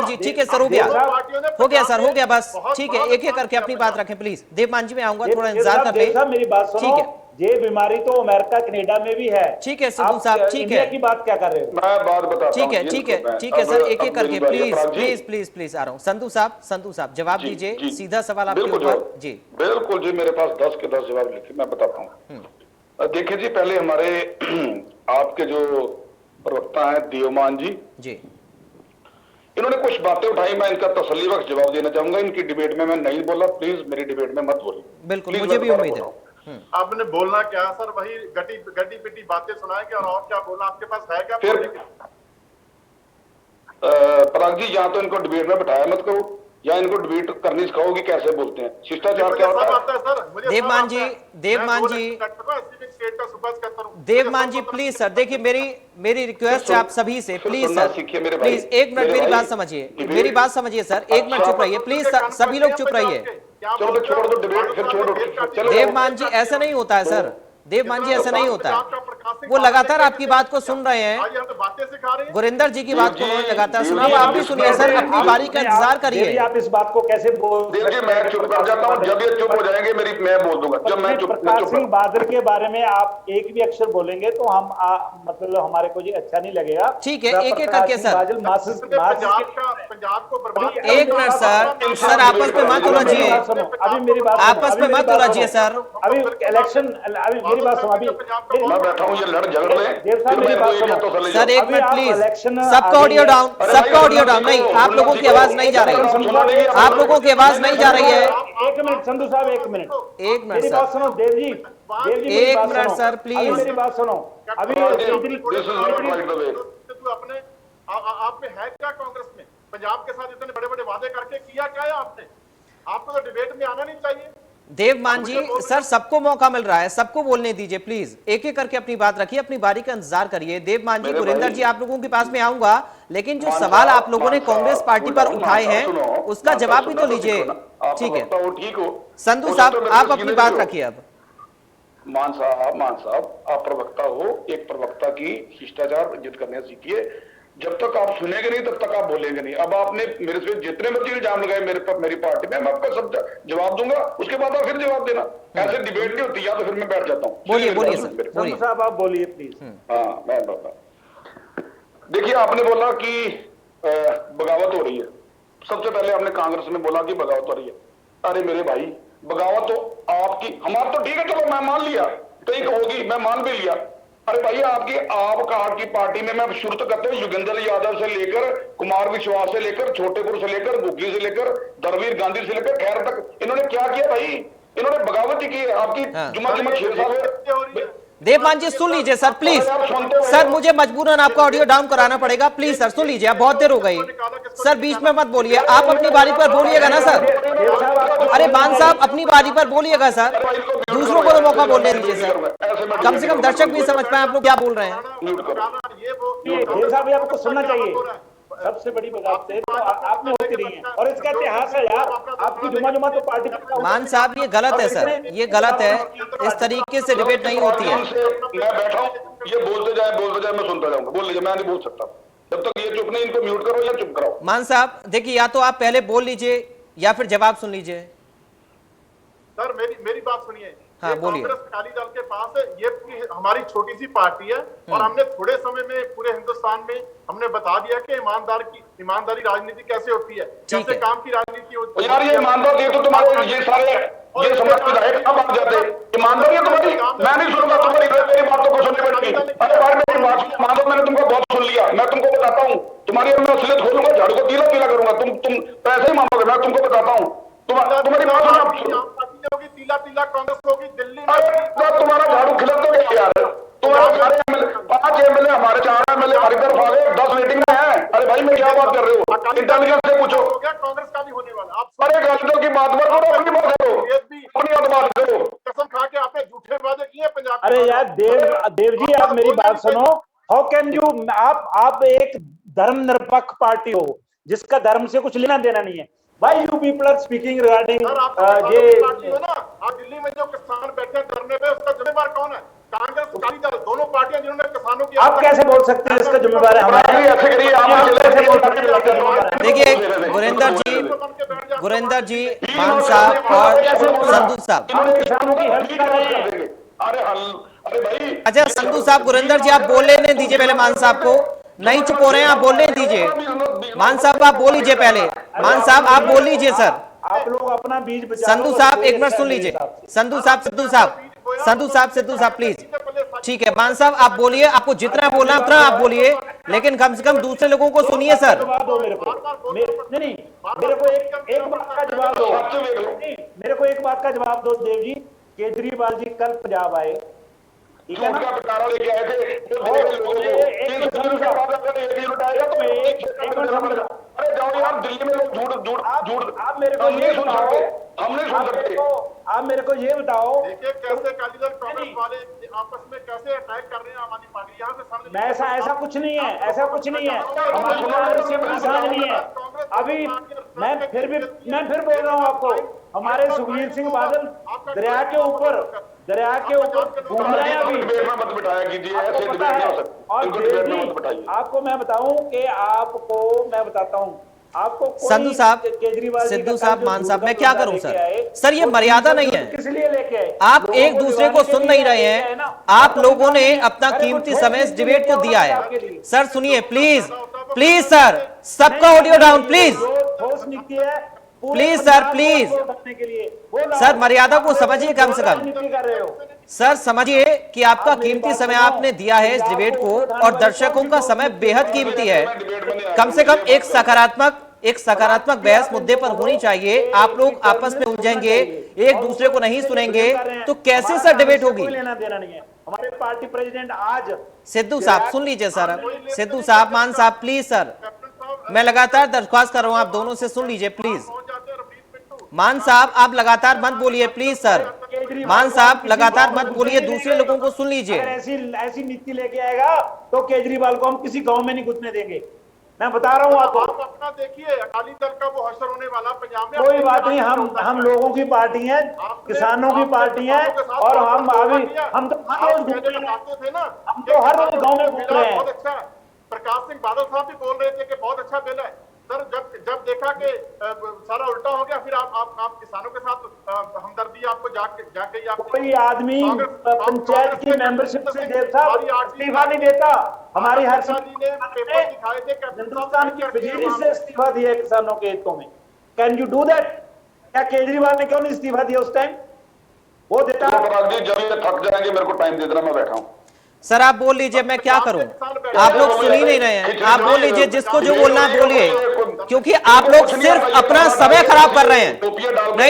जी, ठीक है सर, हो गया सर, हो गया बस, ठीक है, एक एक करके अपनी बात रखें प्लीज। देवमान जी मैं आऊंगा, थोड़ा इंतजार कर ले। मेरी बात सुनो, ठीक है, ये बीमारी तो अमेरिका कनाडा में भी है। ठीक है सिद्धू साहब, ठीक है, की बात क्या कर रहे हो? मैं बात बताता हूं। ठीक है सर, एक एक करके प्लीज आ रहा हूं। संधू साहब जवाब दीजिए, सीधा सवाल आपके ऊपर जी। बिल्कुल जी, मेरे पास 10 के 10 जवाब लिखे, मैं बताता हूँ। देखिए जी, पहले हमारे आपके जो प्रवक्ता हैं देवमान जी, इन्होंने कुछ बातें उठाई, मैं इनका तसल्ली बख्श जवाब देना चाहूंगा। इनकी डिबेट में मैं नहीं बोला, प्लीज मेरी डिबेट में मत बोलिए। बिल्कुल, मुझे भी उम्मीद है। आपने बोलना क्या सर, वही गटी पिटी बातें सुनाएंगे और क्या बोलना आपके पास है क्या? फिर पराग जी, या तो इनको डिबेट में बैठाया मत करो, या इनको डिबेट करनी सिखाओ कि कैसे बोलते हैं, शिष्टाचार क्या होता है। देवमान जी प्लीज सर, देखिए मेरी रिक्वेस्ट है आप सभी से, प्लीज सर, प्लीज एक मिनट मेरी बात समझिए, सर, एक मिनट चुप रहिए प्लीज सर, सभी लोग चुप रहिए। छोड़ दो डिबेट, फिर छोड़ो। देवमान जी ऐसा नहीं होता है सर, देवमान जी ऐसा नहीं होता है, वो लगातार आपकी बात को सुन रहे हैं। गुरिंदर जी की बात को उन्होंने लगातार सुना, आप भी सुनिए सर, अपनी बारी का इंतजार करिए। आप इस बात को कैसे बोल? देखिए मैं चुप कर जाता हूं, जब ये चुप हो जाएंगे मैं बोल दूंगा। जब मैं चुप, प्रकाश सिंह बादल के बारे में आप एक भी अक्षर बोलेंगे तो हम मतलब हमारे को जी अच्छा नहीं लगेगा। ठीक है, एक एक करके सर, पंजाब को बर्बाद। एक मिनट सर, आपस में मत उलझिए, अभी मेरी बात, आपस में मत उलझिए सर। अभी इलेक्शन, अभी मेरी बात सुनो, अभी मैं बैठा हूं, ये लड़ झगड़ ले। सर एक मिनट प्लीज, सबका ऑडियो डाउन, नहीं, आप लोगों की आवाज नहीं जा रही है, आप लोगों की आवाज नहीं जा रही है। एक मिनट संधू साहब, एक मिनट मेरी बात सुनो। देव जी एक मिनट सर प्लीज, मेरी बात सुनो। अभी अपने आप में है क्या कांग्रेस में? पंजाब के साथ इतने बड़े बड़े वादे करके किया क्या है आपने? आपको तो डिबेट में आना नहीं चाहिए। देवमान जी सर, सबको मौका मिल रहा है, सबको बोलने दीजिए प्लीज, एक एक करके अपनी बात रखिए, अपनी बारी का इंतजार करिए। देवमान जी, गुरिंदर जी, आप लोगों के पास में आऊंगा, लेकिन जो सवाल आप लोगों ने कांग्रेस पार्टी पर उठाए हैं उसका जवाब भी तो लीजिए। ठीक है संधू साहब, आप अपनी बात रखिए। अब मान साहब आप प्रवक्ता हो, एक प्रवक्ता की शिष्टाचार इज्जत करने सीखिए। जब तक आप सुनेंगे नहीं तब तक आप बोलेंगे नहीं। अब आपने मेरे से जितने मर्जी इल्जाम लगाए मेरी पार्टी में, मैं आपका सब जवाब दूंगा, उसके बाद आप फिर जवाब देना। ऐसे डिबेट नहीं होती, या तो फिर मैं बैठ जाता हूँ। बोलिए सर, साहब आप बोलिए प्लीज। हाँ मैं देखिए, आपने बोला कि बगावत हो रही है। सबसे पहले आपने कांग्रेस में बोला कि बगावत हो रही है। अरे मेरे भाई, बगावत तो आपकी, हमारा तो ठीक है, चलो मैं मान लिया, कहीं होगी, मैं मान भी लिया। अरे भाई, आपकी पार्टी में मैं शुरू तो करते हुए योगेंद्र यादव से लेकर, कुमार विश्वास से लेकर, छोटेपुर से लेकर, गुग्गी से लेकर, दरवीर गांधी से लेकर खैर तक, इन्होंने क्या किया भाई? इन्होंने बगावत ही की है। आपकी जुम्मा 6 साल देवमान जी सुन लीजिए सर प्लीज। सर मुझे मजबूरन आपका ऑडियो डाउन कराना पड़ेगा, प्लीज सर सुन लीजिए, आप बहुत देर हो गई सर, बीच में मत बोलिए, आप अपनी बारी पर बोलिएगा ना सर। अरे मान साहब अपनी बारी पर बोलिएगा सर, दूसरों को तो मौका बोलने दीजिए सर, कम से कम दर्शक भी समझ पाए आप लोग क्या बोल रहे हैं। देव साहब आपको सुनना चाहिए, सबसे बड़ी बात है तो आपने होती रही है और इसका इतिहास है यार, आपकी जुमा जुमा तो पार्टी। मान साहब ये गलत है सर, ये गलत है, इस तरीके से डिबेट नहीं होती है। मैं बैठा हूँ, ये बोलते जाए मैं सुनता जाऊंगा, बोल लीजिए, मैं नहीं बोल सकता जब तक ये चुप नहीं, इनको म्यूट करो या चुप कराओ। मान साहब देखिए, या तो आप पहले बोल लीजिए या फिर जवाब सुन लीजिए। सर मेरी बात सुनिए। हाँ, बोलिए। कांग्रेस अकाली दल के पास है, ये हमारी छोटी सी पार्टी है और हमने थोड़े समय में पूरे हिंदुस्तान में हमने बता दिया कि ईमानदारी राजनीति कैसे होती है, कैसे काम की राजनीति होती है। यार ये ईमानदार ये तो तुम्हारे ये सारे ये समाज विधायक अब आ जाते, ईमानदारी है तुम्हारी, मैं नहीं सुनूंगा तुम्हारी मेरी बातों को सुनने बैठ गई। अरे भाई मेरी बात मान लो, मैंने तुमको बहुत सुन लिया, मैं तुमको बताता हूँ तुम्हारी मैं असलियत खोलूंगा, झाड़ू को पीला पीला करूंगा, तुम पैसे ही मांगोगे, मैं तुमको बताता हूँ तुम्हारी बात सुनो। तीला तीला कांग्रेस होगी दिल्ली में। अरे तुम्हारा झाड़ू खिलत तो गया यार, तुम्हारा सारे एमएलए 5 एमएलए हमारे 4 एमएलए हमारी तरफ आ गए, 10 वेटिंग में है। अरे भाई मैं क्या बात कर रहे हो, इंटेलिजेंस से पूछो। कांग्रेस का भी होने वाला। आप अरे गलतियों की बात मत करो, अपनी बात करो, अपनी बात करो। कसम खा के आपने झूठे वादे किए पंजाब। अरे यार देव जी आप मेरी बात सुनो, हाउ कैन यू, आप एक धर्मनिरपेक्ष पार्टी हो जिसका धर्म से कुछ लेना देना नहीं है। Why you people are speaking regarding ये ना, आप दिल्ली में जो किसान बैठे धरने पे उसका जिम्मेदार कौन है? कांग्रेस अकाली दल दोनों पार्टियां जिन्होंने किसानों की। आप कैसे बोल सकते हैं इसका जिम्मेदार है हमारे? ऐसे करिए आप कैसे बोल सकते हैं? देखिए गुरेंद्र जी मान साहब और संधू साहब, किसानों की हेल्प कर रहे हैं। अरे भाई अच्छा संधू साहब गुरेंद्र जी आप बोल लेने दीजिए पहले, मान साहब को नहीं चुप हो रहे हैं, आप बोलने दीजिए। मान साहब आप बोल लीजिए पहले, मान साहब आप बोल लीजिए सर। आप लोग अपना बीज बचा संधू साहब एक मिनट सुन लीजिए, संधू साहब प्लीज, ठीक है। मान साहब आप बोलिए, आपको जितना बोलना है उतना आप बोलिए, लेकिन कम से कम दूसरे लोगों को सुनिए सर। जवाब दो मेरे को, नहीं मेरे को एक बात का जवाब दो, मेरे को एक बात का जवाब दो देव जी। केजरीवाल जी कल पंजाब आए, ठीक है ना? पिटारा लेके आए थे अरे जाओ यार, दिल्ली में लोग झूठ आप मेरे को ये बताओ, आप मेरे को ये बताओ देखिए कैसे अकाली दल कांग्रेस वाले आपस में कैसे अटैक कर रहे हैं आम आदमी पार्टी। यहाँ से समझ ऐसा कुछ नहीं है, ऐसा कुछ नहीं है, हमारे से कोई साझ नहीं है। अभी मैं फिर बोल रहा हूँ आपको, हमारे सुखबीर सिंह बादल दरिया के ऊपर घूम रहे हैं अभी। मत बिठाया कीजिए, ऐसे डिबेट नहीं हो सकता। और आपको मैं बताऊं कि आपको मैं बताता हूं आपको संधू साहब, केजरीवाल सिद्धू साहब, मान साहब, मैं क्या करूं सर ये मर्यादा नहीं है। किस लिए लेके आए? आप एक दूसरे को सुन नहीं रहे हैं, आप लोगों ने अपना कीमती समय इस डिबेट को दिया है। सर सुनिए प्लीज सर, सबका ऑडियो डाउन प्लीज, ठोस नीति है प्लीज सर, प्लीज सर, मर्यादा को समझिए कम से कम। सर समझिए कि आपका कीमती समय आपने दिया है इस डिबेट को, और दर्शकों का समय बेहद कीमती है। कम से कम एक सकारात्मक बहस मुद्दे पर होनी चाहिए। आप लोग आपस में उलझेंगे, एक दूसरे को नहीं सुनेंगे, तो कैसे सर डिबेट होगी? लेना देना नहीं है। हमारे पार्टी प्रेसिडेंट आज सिद्धू साहब सुन लीजिए सर, सिद्धू साहब, मान साहब प्लीज सर, मैं लगातार दरख्वास्त कर रहा हूं, आप दोनों से सुन लीजिए प्लीज। मान साहब आप लगातार मत बोलिए प्लीज सर, मान साहब लगातार मत बोलिए, दूसरे लोगों को सुन लीजिए। ऐसी नीति लेके आएगा तो केजरीवाल को हम किसी गांव में नहीं घुसने देंगे, मैं बता रहा हूँ आपको। आप अपना देखिए, अकाली दल का वो हश्र होने वाला पंजाब में। कोई बात नहीं, हम लोगों की पार्टी है, किसानों की पार्टी है, और हम तो हर रोज घूमते हैं ना, हम तो हर रोज गाँव में घूम रहे हैं। बहुत अच्छा, प्रकाश सिंह बादल साहब भी बोल रहे थे कि बहुत अच्छा बिल है सर। जब देखा कि सारा उल्टा हो गया, फिर आप किसानों के साथ हमदर्दी आपको जाग गई। आप कोई आदमी पंचायत की मेंबरशिप से देव साहब इस्तीफा नहीं देता। हमारी हर पेपर दिखाए थे हिंदुस्तान की बिजली से इस्तीफा दिया किसानों के हितों में। Can you do that? क्या केजरीवाल ने क्यों नहीं इस्तीफा दिया उस टाइम? वो देता। जब ये थक जाएंगे मेरे को टाइम दे देना, मैं बैठा हूँ। सर आप बोल लीजिए, मैं क्या करूं? आप लोग सुन ही नहीं रहे हैं, आप बोल लीजिए, जिसको जो बोलना है बोलिए। क्योंकि आप लोग सिर्फ अपना समय खराब कर रहे हैं।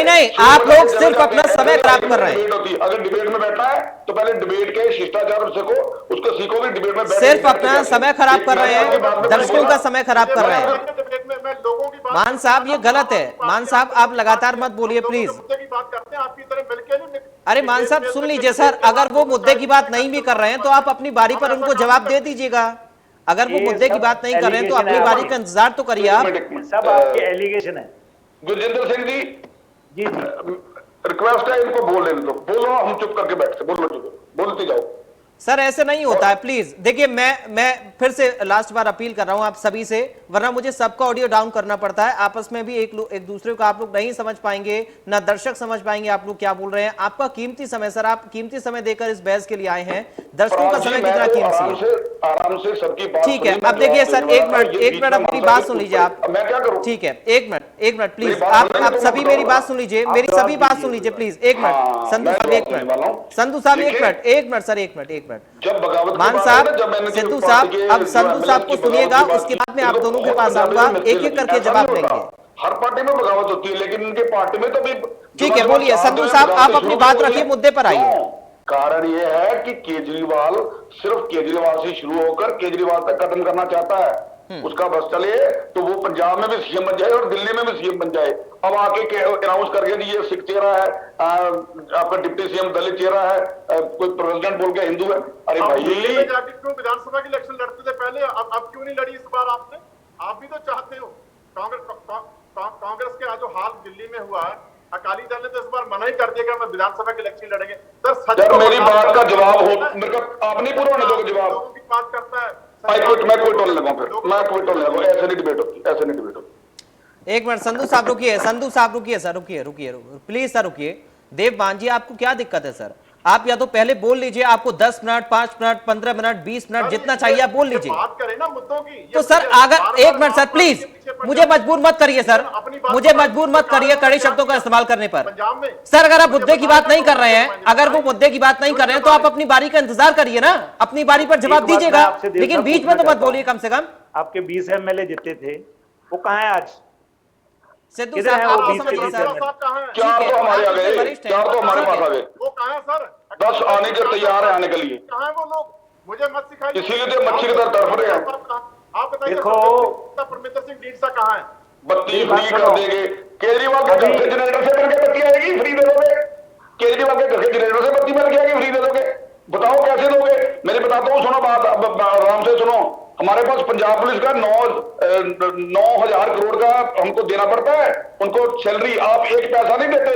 नहीं, आप लोग सिर्फ अपना समय खराब कर रहे हैं। अगर डिबेट में बैठना है तो पहले डिबेट के शिष्टाचार सीखो, उसको सीखो भी डिबेट में सिर्फ अपना समय खराब कर रहे हैं, दर्शकों का समय खराब कर रहे हैं। मान साहब ये गलत है। मान साहब आप लगातार मत बोलिए प्लीज। अरे मान साहब सुन लीजिए सर, अगर वो मुद्दे की बात नहीं भी कर रहे हैं तो आप अपनी बारी पर उनको जवाब दे दीजिएगा। अगर वो मुद्दे की बात नहीं कर रहे हैं तो अपनी बारी का इंतजार तो करिए आप। सब आपके एलिगेशन है। गुरजिंदर सिंह जी जी रिक्वेस्ट है, इनको बोल लेने दो। बोलो, हम चुप करके बैठते, बोलते जाओ। सर ऐसे नहीं होता है प्लीज। देखिए मैं फिर से लास्ट बार अपील कर रहा हूं आप सभी से, वरना मुझे सबका ऑडियो डाउन करना पड़ता है। आपस में भी एक दूसरे को आप लोग नहीं समझ पाएंगे, ना दर्शक समझ पाएंगे आप लोग क्या बोल रहे हैं। आपका कीमती समय सर, आप कीमती समय देकर इस बहस के लिए आए हैं। दर्शकों का समय कितना कीमती है? आराम से सबकी बात। ठीक है, अब देखिए सर एक मिनट अब मेरी बात सुन लीजिए आप। मैं क्या करूं? ठीक है, एक मिनट प्लीज, आप सभी मेरी बात सुन लीजिए, मेरी सभी बात सुन लीजिए प्लीज। एक मिनट संधू साहब, एक मिनट संधू साहब, एक मिनट सर, एक मिनट। जब बगावत मान साहब, सिद्धू साहब, अब संधू साहब को सुनिएगा, उसके बाद में आप दोनों के पास आऊंगा, एक एक करके जवाब देंगे। हर पार्टी में बगावत होती है, लेकिन इनके पार्टी में तो भी। ठीक है, बोलिए संधू साहब, आप अपनी बात रखिए, मुद्दे पर आइए। कारण यह है कि केजरीवाल सिर्फ केजरीवाल से शुरू होकर केजरीवाल तक खत्म करना चाहता है। उसका बस चले तो वो पंजाब में भी सीएम बन जाए और दिल्ली में भी सीएम बन जाए। अब आके अनाउंस करके ये सिख चेहरा है, आपका डिप्टी सीएम दलित चेहरा है, कोई प्रेसिडेंट बोल के हिंदू है। अरे भाई क्यों विधानसभा की इलेक्शन लड़ते थे पहले, अब क्यों नहीं लड़ी इस बार आपने? आप भी तो चाहते हो। कांग्रेस के आज जो हाल दिल्ली में हुआ है, अकाली दल ने तो इस बार मना ही कर दिया कि हम विधानसभा की इलेक्शन लड़ेंगे। सर मेरी बात का जवाब हो, मेरे को आप नहीं पूरा होने दोगे जवाब। बात करता है मैं कोई टोन लगा, फिर मैं कोई टोन लगा। ऐसे नहीं डिबेट होती, ऐसे नहीं डिबेट होती। एक मिनट संधू साहब रुकिए, संधू साहब रुकिए सर, रुकिए प्लीज सर रुकिए। देव बांझी, आपको क्या दिक्कत है सर? आप या तो पहले बोल लीजिए, आपको 10 मिनट, 5 मिनट, 15 मिनट, 20 मिनट जितना चाहिए आप बोल लीजिए। बात करें ना मुद्दों की। तो सर अगर एक मिनट सर प्लीज, मुझे मजबूर मत करिए सर, मुझे मजबूर मत करिए कड़े शब्दों का इस्तेमाल करने पर। सर अगर आप मुद्दे की बात नहीं कर रहे हैं, अगर वो मुद्दे की बात नहीं कर रहे हैं तो आप अपनी बारी का इंतजार करिए ना, अपनी बारी पर जवाब दीजिएगा, लेकिन बीच में तो मत बोलिए कम से कम। आपके 20 एमएलए जितते थे वो कहाँ है आज? सिद्धू साहब आप समझिए सर, 4 तो हमारे आ गए, 4 तो हमारे पास आ गए, वो कहाँ है सर? 10 आने के तैयार है आने के लिए। कहाँ है वो लोग? मुझे मत सिखाइए। इसीलिए तो मच्छी की तरह तड़फ रहे हैं। आप बताइए देखो परमिंदर सिंह ढींढसा कहाँ है? बत्ती फ्री कर देंगे। केजरीवाल के घर से जनरेटर से बनके बत्ती आएगी, फ्री दे दोगे। केजरीवाल के घर के जनरेटर से बत्ती बन के आएगी, फ्री दे दोगे। बताओ कैसे दोगे? मैंने बताता हूँ, सुनो बात, आराम से सुनो। हमारे पास पंजाब पुलिस का 9,000 करोड़ का हमको देना पड़ता है उनको सैलरी। आप एक पैसा नहीं देते।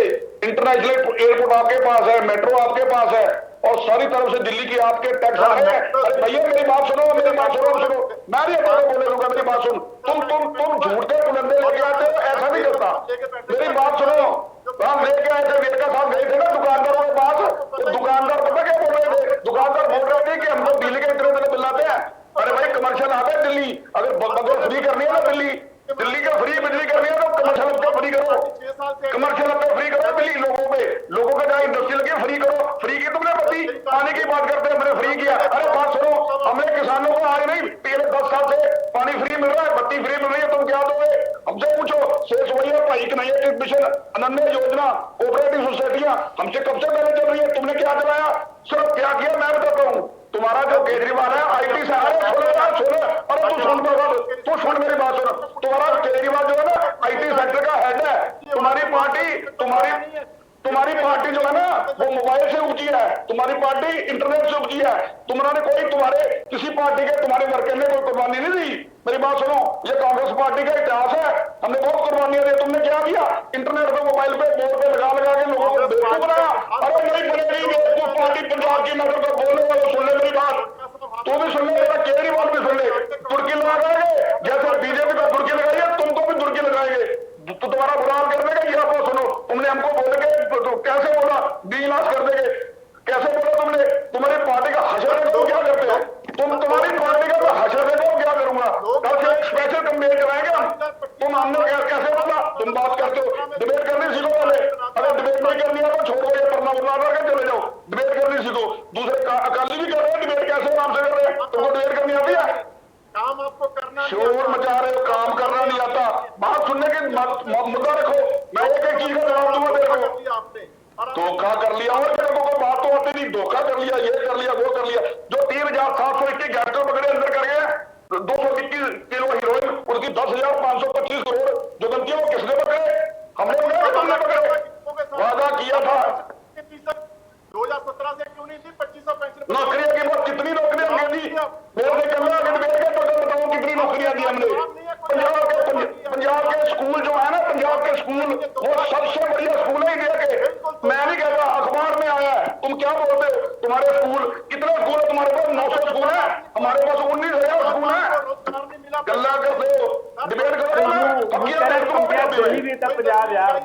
इंटरनेशनल एयरपोर्ट आपके पास है, मेट्रो आपके पास है, और सारी तरफ से दिल्ली की आपके टैक्स आ रहे हैं। अरे भैया मेरी बात सुनो, मैं नहीं बोले लूंगा, मेरी बात सुन। तुम झूठे बुलंदे लेके आते हो, ऐसा नहीं करता। मेरी बात सुनो, हम लेके आए थे, वेदका साहब गए थे ना दुकानदारों के पास, तो दुकानदार पता क्या बोल रहे थे? दुकानदार बोल रहे थे कि हमको बिजली के इतने बिल आते हैं। अरे भाई कमर्शियल आता है दिल्ली, अगर फ्री करनी है ना दिल्ली का फ्री बिजली करनी है तो कमर्शियल अपना फ्री करो, कमर्शियल अपना फ्री करो दिल्ली लोगों का जहाँ इंडस्ट्री लगी फ्री करो। फ्री की तुमने बत्ती पानी की बात करते हैं, हमने फ्री किया। अरे बात सुनो, हमने किसानों को आज नहीं पिछले 10 साल से पानी फ्री मिल रहा है, बत्ती फ्री मिल रही है, तुम क्या दोगे? हमसे पूछो। शेष वही है, भाई कन्हैया मिशन, अनन्य योजना, कोऑपरेटिव सोसाइटियां हमसे कब से पहले चल रही है, तुमने क्या चलाया? सिर्फ क्या किया मैं बताता हूँ। तुम्हारा जो केजरीवाल है आईटी से, अरे अरे तू सुन मेरी बात सुन। तुम्हारा केजरीवाल जो है ना आईटी सेक्टर का हेड है। तुम्हारी पार्टी जो है ना वो मोबाइल से ऊंची है, तुम्हारी पार्टी इंटरनेट से ऊंची है। तुम्हारे किसी पार्टी के तुम्हारे वर्कर ने कोई कुर्बानी नहीं दी। मेरी बात सुनो, ये कांग्रेस पार्टी का इतिहास है, हमने बहुत कुर्बानियां दी। तुमने क्या किया? इंटरनेट पे मोबाइल पे बोर्ड पे लगा के लोगों को बेवकूफ बनाया। अरे नहीं बनेगी बेवकूफ पार्टी पंजाब की, नगर का बोलने वाले सुन ले मेरी बात, तू भी सुन ले, मेरा केजरीवाल भी सुन ले। तुर्की लगाएंगे जैसे बीजेपी का तुर्की लगाई है, तुमको भी तुर्की लगाएंगे। तो तुम्हारा बुरा हाल कर देगा। ये आपको सुनो, तुमने हमको बोले तो कैसे बोला? बीनाश कर देंगे, कैसे बोला तुमने? तुम्हारी पार्टी का हशर देखो क्या करते हो तुम्हारी पार्टी का तो हशर देखो क्या करूंगा। कल से एक स्पेशल कंपेन कराएंगे हम। तुम हमने कैसे बोला? तुम बात करते हो, डिबेट करनी सीखो पहले। अगर डिबेट नहीं करनी है तो छोड़ो, ये पढ़ना उठना करके चले जाओ। डिबेट करनी सीखो। दूसरे अकाली भी कर रहे हैं डिबेट, कैसे नाम से कर रहे हैं? तुमको डिबेट करनी आती है? काम आपको करना, शोर मचा रहे हो, काम करना नहीं आता, बात सुनने के मुद्दा रखो, मैं एक एक चीज का जवाब दूंगा तेरे को। धोखा कर लिया और तेरे को कोई बात तो आती नहीं, धोखा कर लिया, ये कर लिया, वो कर लिया। जो 3,721 गैंगस्टर पकड़े अंदर कर गए, 221 किलो हीरोइन, उसकी 10,525 करोड़ जो बनती है, वो किसने पकड़े? हमने पकड़े, तुमने पकड़े? वादा किया था 2017 से क्यों नहीं थी 2565 नौकरियां की बात, कितनी नौकरियां हमने दी? मेरे करना अगर मेरे का टोटल बताओ कितनी नौकरियां दी हमने? पंजाब के स्कूल जो है ना, पंजाब के स्कूल वो सबसे बढ़िया स्कूल है इंडिया के। मैं नहीं कहता, अखबार में आया है। तुम क्या बोलते हो? तुम्हारे स्कूल कितने स्कूल है तुम्हारे पास? 900 स्कूल है, हमारे पास 19,000 स्कूल है। गल्ला करते हो, डिबेट करो पंजाब यार।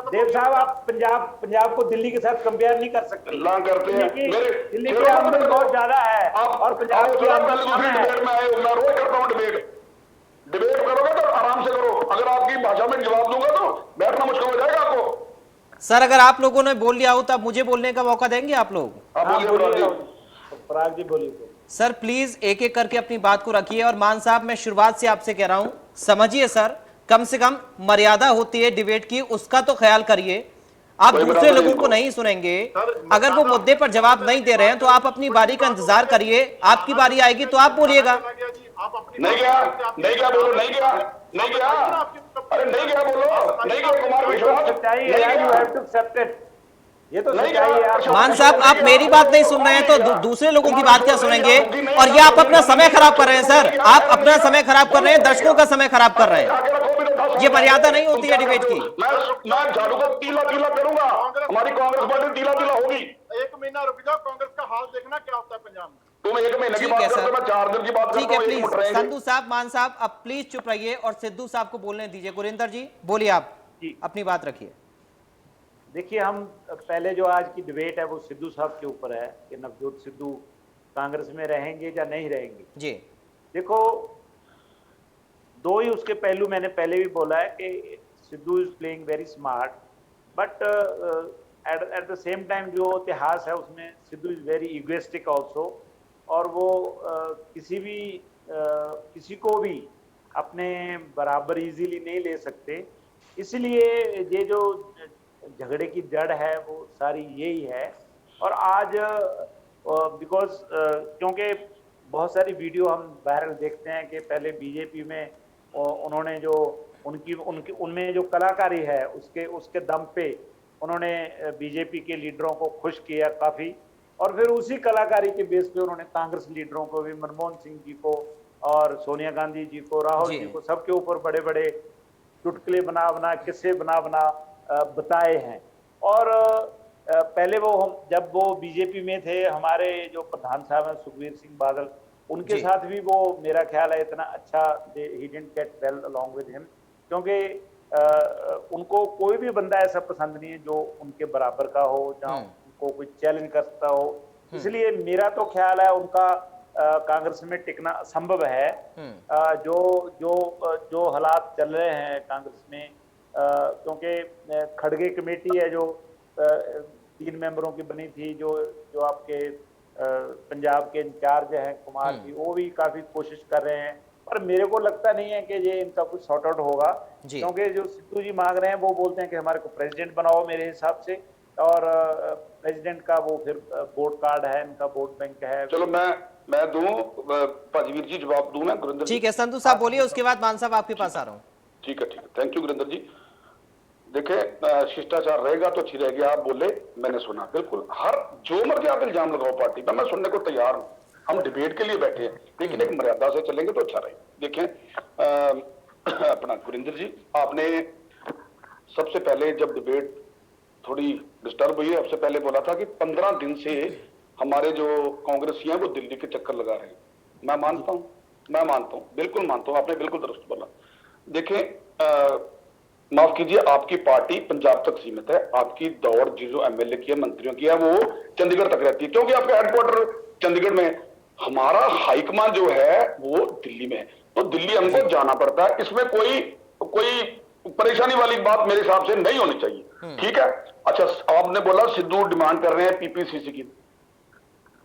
देव साहब, आप पंजाब को दिल्ली के साथ कंपेयर नहीं कर सकते। ला करते हैं। दिल्ली की आमदनी बहुत ज्यादा है और पंजाब की आमदनी कम है। डिबेट में आए, मैं रोज करता हूँ डिबेट। डिबेट करोगे तो आराम से करो, अगर आपकी भाषा में जवाब दूंगा तो बैठना मुश्किल हो जाएगा आपको। सर, अगर आप लोगों ने बोल लिया हो तो अब मुझे बोलने का मौका देंगे आप लोग? पराग जी बोलिए। सर प्लीज एक एक करके अपनी बात को रखिए। और मान साहब, मैं शुरुआत से आपसे कह रहा हूं, समझिए सर, कम से कम मर्यादा होती है डिबेट की, उसका तो ख्याल करिए। आप दूसरे लोगों को नहीं सुनेंगे। अगर वो मुद्दे पर जवाब नहीं दे रहे हैं तो आप अपनी बारी का इंतजार करिए, आपकी बारी आएगी तो आप बोलिएगा। नहीं गया, नहीं गया, बोलो नहीं गया, नहीं गया, अरे नहीं गया, बोलो नहीं गया। कुमार विश्वास ये तो सच्चाई है। मान साहब, आप मेरी बात नहीं सुन रहे हैं तो दूसरे लोगों की बात क्या सुनेंगे? और ये आप अपना समय खराब कर रहे हैं सर, आप अपना समय खराब कर रहे हैं, दर्शकों का समय खराब कर रहे हैं। ये मर्यादा नहीं होती है डिबेट की। मैं झाड़ू को तीला तीला करूंगा, हमारी कांग्रेस पार्टी तीला तीला होगी। 1 महीना रुक जाओ, कांग्रेस का हाल देखना क्या होता है पंजाब में। तुम 1 महीने की बात करते हो, मैं 4 दिन की बात करता हूं। ठीक है, प्लीज संधू साहब, मान साहब, अब प्लीज चुप रहिए और सिद्धू साहब को बोलने दीजिए। गुरिंदर जी बोलिए, आप अपनी बात रखिए। देखिए, हम पहले जो आज की डिबेट है वो सिद्धू साहब के ऊपर है कि नवजोत सिद्धू कांग्रेस में रहेंगे या नहीं रहेंगे जी। देखो, दो ही उसके पहलू मैंने पहले भी बोला है कि Sidhu is playing very smart, but at the same time जो इतिहास है उसमें Sidhu is very egoistic also, और वो किसी को भी अपने बराबर इजीली नहीं ले सकते। इसलिए ये जो झगड़े की जड़ है वो सारी यही है। और आज बिकॉज क्योंकि बहुत सारी वीडियो हम वायरल देखते हैं कि पहले बीजेपी में उन्होंने जो उनमें जो कलाकारी है उसके दम पे उन्होंने बीजेपी के लीडरों को खुश किया काफ़ी, और फिर उसी कलाकारी के बेस पे उन्होंने कांग्रेस लीडरों को भी, मनमोहन सिंह जी को और सोनिया गांधी जी को, राहुल जी को, सबके ऊपर बड़े बड़े चुटकुले बना किस्से बना बताए हैं। और पहले जब वो बीजेपी में थे, हमारे जो प्रधान साहब हैं सुखबीर सिंह बादल, उनके साथ भी वो मेरा ख्याल है इतना अच्छा he didn't get well along with him, क्योंकि उनको कोई भी बंदा ऐसा पसंद नहीं है जो उनके बराबर का हो, जहाँ उनको कोई चैलेंज करता हो। इसलिए मेरा तो ख्याल है उनका कांग्रेस में टिकना असंभव है। जो हालात चल रहे हैं कांग्रेस में, क्योंकि खड़गे कमेटी है जो 3 मेंबरों की बनी थी, जो आपके पंजाब के इंचार्ज हैं कुमार जी, वो भी काफी कोशिश कर रहे हैं, पर मेरे को लगता नहीं है कि ये इनका कुछ सॉर्ट आउट होगा, क्योंकि जो सिद्धू जी मांग रहे हैं वो बोलते हैं कि हमारे को प्रेसिडेंट बनाओ मेरे हिसाब से, और प्रेसिडेंट का वो फिर वोट कार्ड है, इनका वोट बैंक है। चलो मैं दूं, पाजीवीर जी जवाब दूं मैं, गुरिंदर। ठीक है, संधू साहब बोलिए, उसके बाद मान साहब आपके पास आ रहा हूँ। ठीक है, थैंक यू गुरिंदर जी। देखें, शिष्टाचार रहेगा तो अच्छी रहेगी। आप बोले, मैंने सुना, बिल्कुल हर जो मर्जी आप इल्जाम लगाओ पार्टी पर, मैं सुनने को तैयार हूं। हम डिबेट के लिए बैठे हैं, लेकिन एक मर्यादा से चलेंगे तो अच्छा रहेगा। देखें अपना गुरिंदर जी, आपने सबसे पहले जब डिबेट थोड़ी डिस्टर्ब हुई है, सबसे पहले बोला था कि 15 दिन से हमारे जो कांग्रेसी हैं वो दिल्ली के चक्कर लगा रहे हैं। मैं मानता हूं, बिल्कुल मानता हूं, आपने बिल्कुल दुरुस्त बोला। देखें, माफ कीजिए, आपकी पार्टी पंजाब तक सीमित है, आपकी दौड़ जो एमएलए की है, मंत्रियों की है, वो चंडीगढ़ तक रहती है, क्योंकि आपका हेडक्वार्टर चंडीगढ़ में है। हमारा हाईकमान जो है वो दिल्ली में है, तो दिल्ली हमको जाना पड़ता है। इसमें कोई परेशानी वाली बात मेरे हिसाब से नहीं होनी चाहिए। ठीक है, अच्छा, आपने बोला सिद्धू डिमांड कर रहे हैं पीपीसीसी की,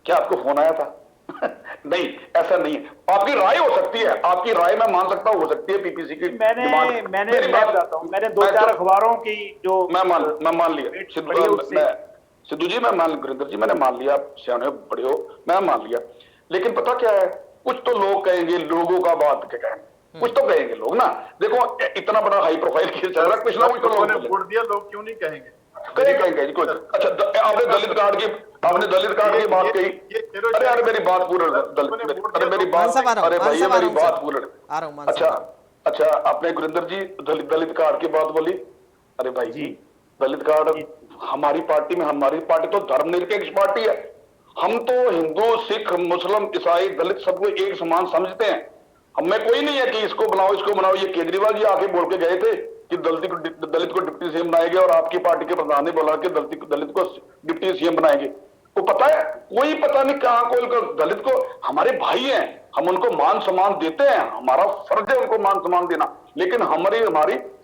क्या आपको फोन आया था? नहीं, ऐसा नहीं है। आपकी राय हो सकती है, आपकी राय मैं मान सकता हूँ, हो सकती है पीपीसी की मैंने मैं बताता हूँ, मैंने 2-4 अखबारों की जो मैं मान लिया सिद्धू जी, मैं मान गुरिंदर जी, मैंने मान लिया, आप सियाने बड़े हो, मैं मान लिया। लेकिन पता क्या है, कुछ तो लोग कहेंगे, लोगों का बात क्या कहेंगे, कुछ तो कहेंगे लोग ना। देखो इतना बड़ा हाई प्रोफाइल केस चल रहा है, कुछ ना कुछ तो लोग वोट दिया, लोग क्यों नहीं कहेंगे? कहेंगे जी। अच्छा, आपने दलित कार्ड की बात कही। अरे मेरी बात पूर्ण, अरे मेरी बात, अरे भैया मेरी बात पूर्ण। अच्छा आपने गुरिंदर जी दलित कार्ड की बात बोली। अरे भाई जी, दलित कार्ड हमारी पार्टी तो धर्मनिरपेक्ष पार्टी है। हम तो हिंदू, सिख, मुस्लिम, ईसाई, दलित सबको एक समान समझते हैं। हमें कोई नहीं है कि इसको बनाओ। ये केजरीवाल जी आके बोल के गए थे कि दलित को डिप्टी सीएम बनाएंगे, और आपकी पार्टी के प्रधान ने बोला कि दलित को डिप्टी सीएम बनाएंगे। को पता है, कोई पता नहीं कहां कोई दलित को, हमारे भाई हैं, हम उनको मान सम्मान देते हैं, हमारा फर्ज है उनको मान सम्मान देना। लेकिन हमारी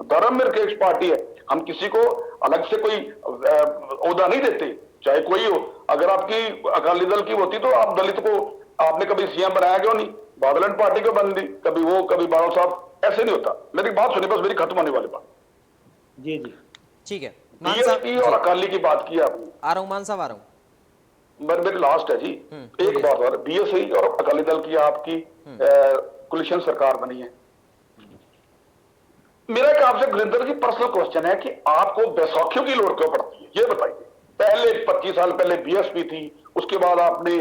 धर्मनिरपेक्ष पार्टी है, हम किसी को अलग से कोई ओहदा नहीं देते, चाहे कोई हो। अगर आपकी अकाली दल की होती तो आप दलित को आपने कभी सीएम बनाया क्यों नहीं? बादल पार्टी को बन दी, कभी वो कभी बादल साहब, ऐसे नहीं होता। मेरी बात सुनिए, बस मेरी खत्म होने वाली बात। जी जी ठीक है, बीएसपी और अकाली की बात की आपने। आ रहा हूं मान साहब, आ रहा हूं। मेरी लास्ट है जी, एक बात और, बीएसपी और अकाली दल की आपकी कोलिशन सरकार बनी है। मेरा एक आपसे गुरिंदर जी पर्सनल क्वेश्चन है कि आपको बैसाखियों की लोड़ क्यों पड़ती है, ये बताइए। पहले 25 साल पहले बीएसपी थी, उसके बाद आपने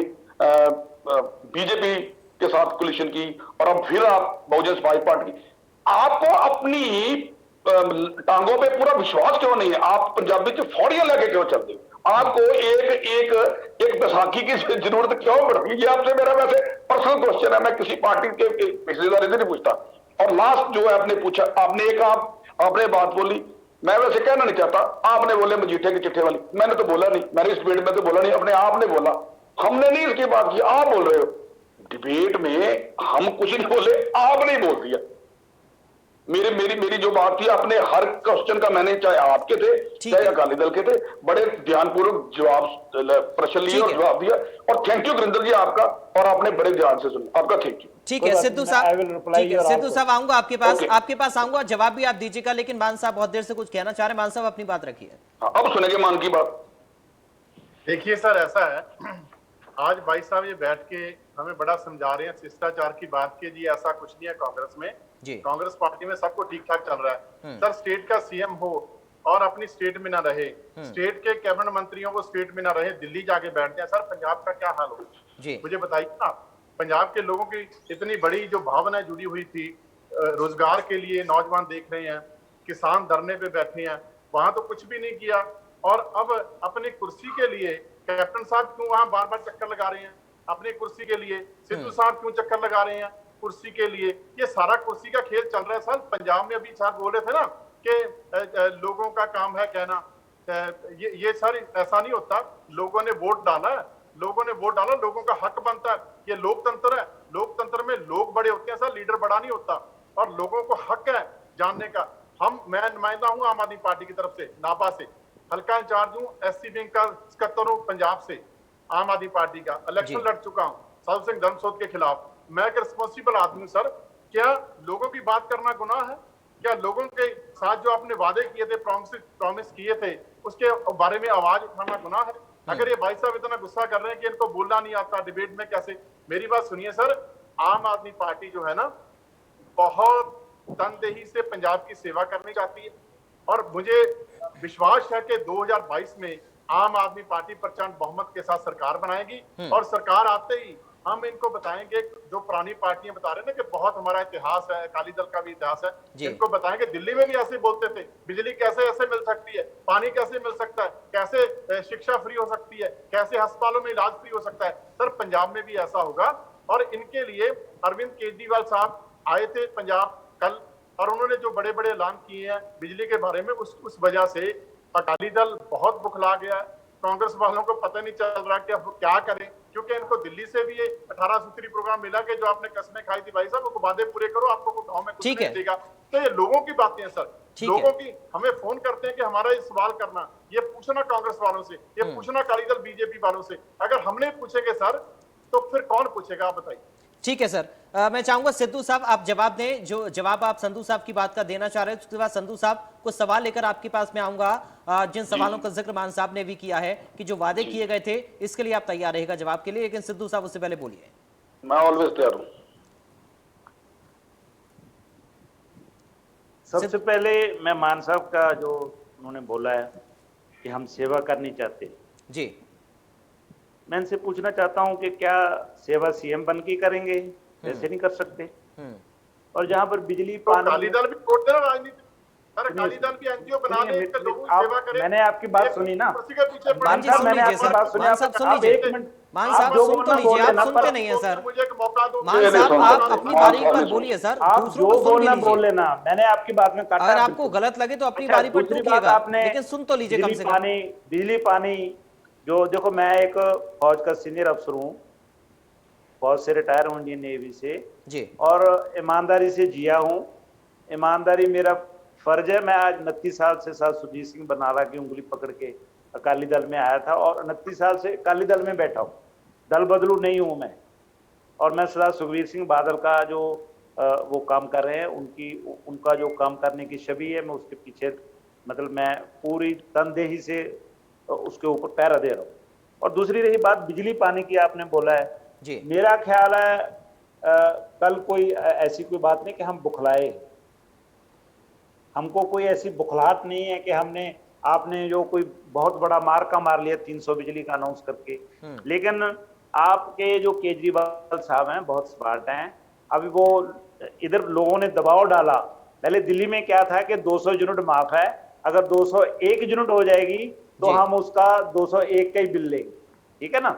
बीजेपी के साथ कोलिशन की, और अब फिर आप बहुजन समाज पार्टी की। आपको अपनी टांगों पे पूरा विश्वास क्यों नहीं है? आप पंजाबी से फौड़ियां लेके क्यों चलते हो? आपको एक बैसाखी की जरूरत क्यों पड़ती है? ये आपसे मेरा वैसे पर्सनल क्वेश्चन है, मैं किसी पार्टी के हिस्सेदारी से नहीं पूछता। और लास्ट जो है आपने पूछा, आपने बात बोली, मैं वैसे कहना नहीं चाहता, आपने बोले मजीठे की चिट्ठे वाली, मैंने तो बोला नहीं, मैंने इस डिबेट में तो बोला नहीं, अपने आपने बोला, हमने नहीं इसकी बात की, आप बोल रहे हो। डिबेट में हम कुछ नहीं बोले, आपने बोल दिया। मेरी जो बात थी, आपने हर क्वेश्चन का, मैंने चाहे आपके थे चाहे अकाली दल के थे, बड़े ध्यानपूर्वक प्रश्न लिए और जवाब दिया। और थैंक यू गुरिंदर जी आपका, और आपने बड़े ध्यान से सुना, आपका थैंक यू। ठीक है सिद्धू साहब, सिद्धू साहब आऊंगा आपके पास आऊंगा, जवाब भी आप दीजिएगा। लेकिन मान साहब बहुत देर से कुछ कहना चाह रहे हैं, मान साहब अपनी बात रखिए। अब सुनेंगे मान की बात। देखिए सर, ऐसा है, आज भाई साहब ये बैठ के हमें बड़ा समझा रहे हैं शिष्टाचार की बात की। जी ऐसा कुछ नहीं है कांग्रेस में, कांग्रेस पार्टी में सबको ठीक ठाक चल रहा है। सर स्टेट का सीएम हो और अपनी स्टेट में ना रहे, स्टेट के कैबिनेट मंत्रियों को स्टेट में ना रहे, दिल्ली जाके बैठते हैं। सर पंजाब का क्या हाल होगा मुझे बताइए ना। पंजाब के लोगों की इतनी बड़ी जो भावना जुड़ी हुई थी रोजगार के लिए, नौजवान देख रहे हैं, किसान धरने पे बैठे हैं, वहां तो कुछ भी नहीं किया। और अब अपनी कुर्सी के लिए कैप्टन साहब क्यों वहां बार बार चक्कर लगा रहे हैं? अपनी कुर्सी के लिए सिद्धू साहब क्यों चक्कर लगा रहे हैं कुर्सी के लिए? ये सारा कुर्सी का खेल चल रहा है सर। पंजाब में अभी साहब बोल रहे थे ना कि लोगों का काम है कहना, ये सर ऐसा नहीं होता। लोगों ने वोट डाला, लोगों का हक बनता है। ये लोकतंत्र है, लोकतंत्र में लोग बड़े होते हैं सर, लीडर बड़ा नहीं होता। और लोगों को हक है जानने का। मैं नुमाइंदा हूं आम आदमी पार्टी की तरफ से, नाभा से, हल्का इंचार्ज हूं, एससी विंग का सकत्तर हूं पंजाब से, आम आदमी पार्टी का इलेक्शन लड़ चुका हूं साधु सिंह धर्मसोत के खिलाफ। मैं एक रिस्पॉन्सिबल आदमी हूं सर। क्या लोगों की बात करना गुनाह है? क्या लोगों के साथ जो आपने वादे किए थे, प्रॉमिस किए थे, उसके बारे में आवाज उठाना गुनाह है? अगर ये भाई साहब इतना गुस्सा कर रहे हैं कि इनको बोलना नहीं आता डिबेट में, कैसे? मेरी बात सुनिए सर, आम आदमी पार्टी जो है ना, बहुत तनदेही से पंजाब की सेवा करनी चाहती है। और मुझे विश्वास है कि 2022 में आम आदमी पार्टी प्रचंड बहुमत के साथ सरकार बनाएगी। और सरकार आते ही हम इनको बताएंगे, जो पुरानी पार्टियां बता रहे हैं ना कि बहुत हमारा इतिहास है, अकाली दल का भी इतिहास है, इनको बताएंगे दिल्ली में भी ऐसे बोलते थे, बिजली कैसे ऐसे मिल सकती है, पानी कैसे मिल सकता है, कैसे शिक्षा फ्री हो सकती है, कैसे अस्पतालों में इलाज फ्री हो सकता है। सर पंजाब में भी ऐसा होगा। और इनके लिए अरविंद केजरीवाल साहब आए थे पंजाब कल, और उन्होंने जो बड़े बड़े ऐलान किए हैं बिजली के बारे में, उस वजह से अकाली दल बहुत बुखला गया है। कांग्रेस वालों को पता नहीं चल रहा कि अब क्या करें, क्योंकि इनको दिल्ली से भी ये 18 सूत्री प्रोग्राम मिला कि जो आपने कसमें खाई थी भाई साहब, वो वादे पूरे करो, आपको गांव में कुछ नहीं देगा। तो ये लोगों की बातें हैं सर, लोगों की। हमें फोन करते हैं कि हमारा ये सवाल करना, ये पूछना कांग्रेस वालों से, ये पूछना अकाली दल बीजेपी वालों से। अगर हमने पूछेंगे सर तो फिर कौन पूछेगा, आप बताइए। ठीक है सर, मैं चाहूंगा सिद्धू साहब आप जवाब दें, जो जवाब आप संधू साहब की बात का देना चाह रहे हैं। उसके बाद संधू साहब कुछ सवाल लेकर आपके पास में आऊंगा, जिन सवालों का जिक्र मान साहब ने भी किया है कि जो वादे किए गए थे, इसके लिए आप तैयार रहेगा जवाब के लिए, लेकिन सिद्धू साहब उससे पहले बोलिए। मैं ऑलवेज तैयार हूं। सबसे पहले मैं मान साहब का जो उन्होंने बोला है कि हम सेवा करनी चाहते हैं, जी, मैं इनसे पूछना चाहता हूं कि क्या सेवा सीएम बन के करेंगे? ऐसे नहीं कर सकते। और जहां पर बिजली तो पानी, अकाली दल भी छोड़ देना राजनीति, अरे अकाली दल भी एनजीओ बना ले, लोगों की सेवा करे। मैंने आपकी बात सुनी ना उसी के पीछे मान जी, सुन मैंने लीजिए आपकी सर, बात सुनी। मान साहब सुन आप लीजिए। एक मिनट, मान आप साहब जो सुन तो बोलना लीजिए, बोल आप लेना, सुनते पर नहीं है सर। मुझे एक मौका दो। मान साहब आप अपनी बारी पर बोलिए सर, आप दूसरों जो को सुन भी बोलना बोल लीजिए। लेना, मैंने आपकी बात में काटा। अगर आपको गलत लगे तो अपनी अच्छा, बारी पर दूसरी बात टोकिएगा, आपने लेकिन सुन तो लीजिए कम से कम। बिजली पानी जो देखो, मैं एक फौज का सीनियर अफसर हूँ, फौज से रिटायर हूँ, इंडियन नेवी से जी, और ईमानदारी से जिया हूँ। ईमानदारी मेरा फर्ज है। मैं आज 29 साल से साथ सुरजीत सिंह बरनाला की उंगली पकड़ के अकाली दल में आया था और 29 साल से अकाली दल में बैठा हूँ। दल बदलू नहीं हूँ मैं। और मैं सदा सुखबीर सिंह बादल का जो वो काम कर रहे हैं, उनका जो काम करने की छवि है, मैं उसके पीछे मतलब मैं पूरी तनदेही से उसके ऊपर पैरा दे रहा हूँ। और दूसरी रही बात बिजली पानी की, आपने बोला है जी, मेरा ख्याल है कल कोई ऐसी कोई बात नहीं कि हम बुखलाए। हमको कोई ऐसी बुखलाहट नहीं है कि आपने जो कोई बहुत बड़ा मार का मार लिया 300 बिजली का अनाउंस करके। लेकिन आपके जो केजरीवाल साहब हैं बहुत स्मार्ट हैं। अभी वो इधर लोगों ने दबाव डाला, पहले दिल्ली में क्या था कि 200 यूनिट माफ है, अगर 201 यूनिट हो जाएगी तो हम उसका 201 का ही बिल लेंगे, ठीक है ना।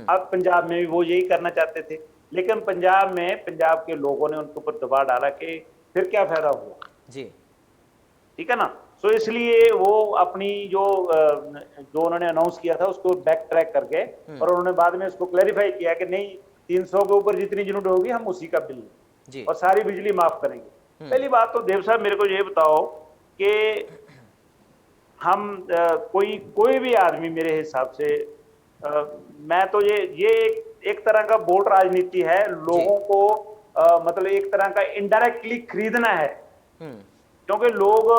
अब पंजाब में भी वो यही करना चाहते थे, लेकिन पंजाब के लोगों ने उनके ऊपर दबाव डाला कि फिर क्या फायदा हुआ जी, ठीक है ना। सो इसलिए वो अपनी जो उन्होंने अनाउंस किया था उसको बैक ट्रैक करके और उन्होंने बाद में उसको क्लैरिफाई किया कि नहीं, 300 के ऊपर जितनी यूनिट होगी हम उसी का बिल लेंगे और सारी बिजली माफ करेंगे। पहली बात तो देव साहब मेरे को ये बताओ कि हम कोई भी आदमी मेरे हिसाब से मैं तो ये एक तरह का वोट राजनीति है, लोगों को मतलब एक तरह का इनडायरेक्टली खरीदना है, क्योंकि लोग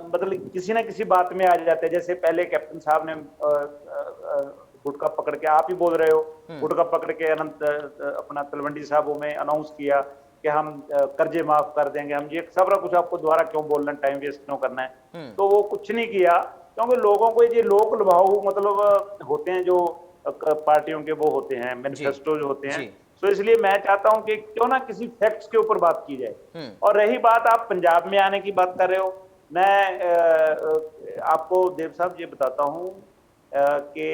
मतलब किसी ना किसी बात में आ जाते हैं। जैसे पहले कैप्टन साहब ने गुटखा पकड़ के, आप ही बोल रहे हो, गुटखा पकड़ के अनंत अपना तलवंडी साहबों में अनाउंस किया कि हम कर्जे माफ कर देंगे, हम ये सब कुछ आपको दोबारा क्यों बोलना, टाइम वेस्ट क्यों करना है। तो वो कुछ नहीं किया, क्योंकि लोगों को ये लोक लुभाऊ मतलब होते हैं जो पार्टियों के, वो होते हैं मैनिफेस्टो जो होते हैं। तो इसलिए मैं चाहता हूं कि क्यों ना किसी फैक्ट्स के ऊपर बात की जाए। और रही बात आप पंजाब में आने की बात कर रहे हो, मैं आपको देव साहब ये बताता हूं कि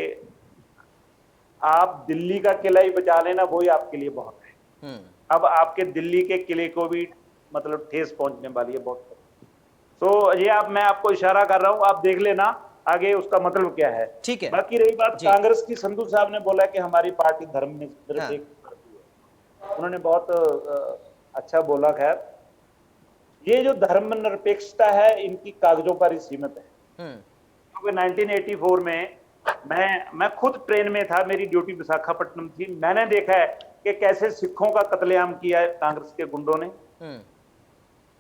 आप दिल्ली का किला ही बचा लेना, वही आपके लिए बहुत है। अब आपके दिल्ली के किले को भी मतलब ठेस पहुंचने वाली है बहुत। तो ये मैं आपको इशारा कर रहा हूं, आप देख लेना आगे उसका मतलब क्या है। ठीक है। बाकी रही बात कांग्रेस की, संधू साहब ने बोला कि हमारी पार्टी धर्म में उन्होंने बहुत अच्छा बोला। खैर, ये जो धर्मनिरपेक्षता है इनकी कागजों पर ही सीमित है, क्योंकि 1984 में मैं खुद ट्रेन में था, मेरी ड्यूटी विशाखापट्टनम थी। मैंने देखा है कि कैसे सिखों का कत्लेआम किया है कांग्रेस के गुंडों ने,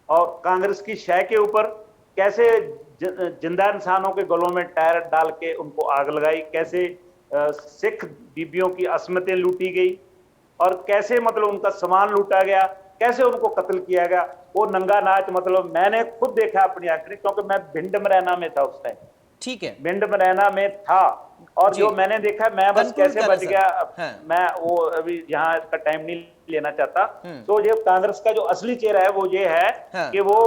और कांग्रेस की शय के ऊपर कैसे जिंदा इंसानों के गलों में टायर डाल के उनको आग लगाई, कैसे सिख बीबियों की अस्मतें लूटी गई, और कैसे मतलब उनका सामान लूटा गया, कैसे उनको कत्ल किया गया। वो नंगा नाच मतलब मैंने खुद देखा अपनी आंखें, क्योंकि मैं भिंड मुरैना में था उस टाइम। ठीक है, भिंड मुरैना में था, और जो मैंने देखा, मैं बस कैसे बच गया, मैं वो अभी यहाँ का टाइम नहीं लेना चाहता। तो ये कांग्रेस का जो असली चेहरा है वो ये है कि वो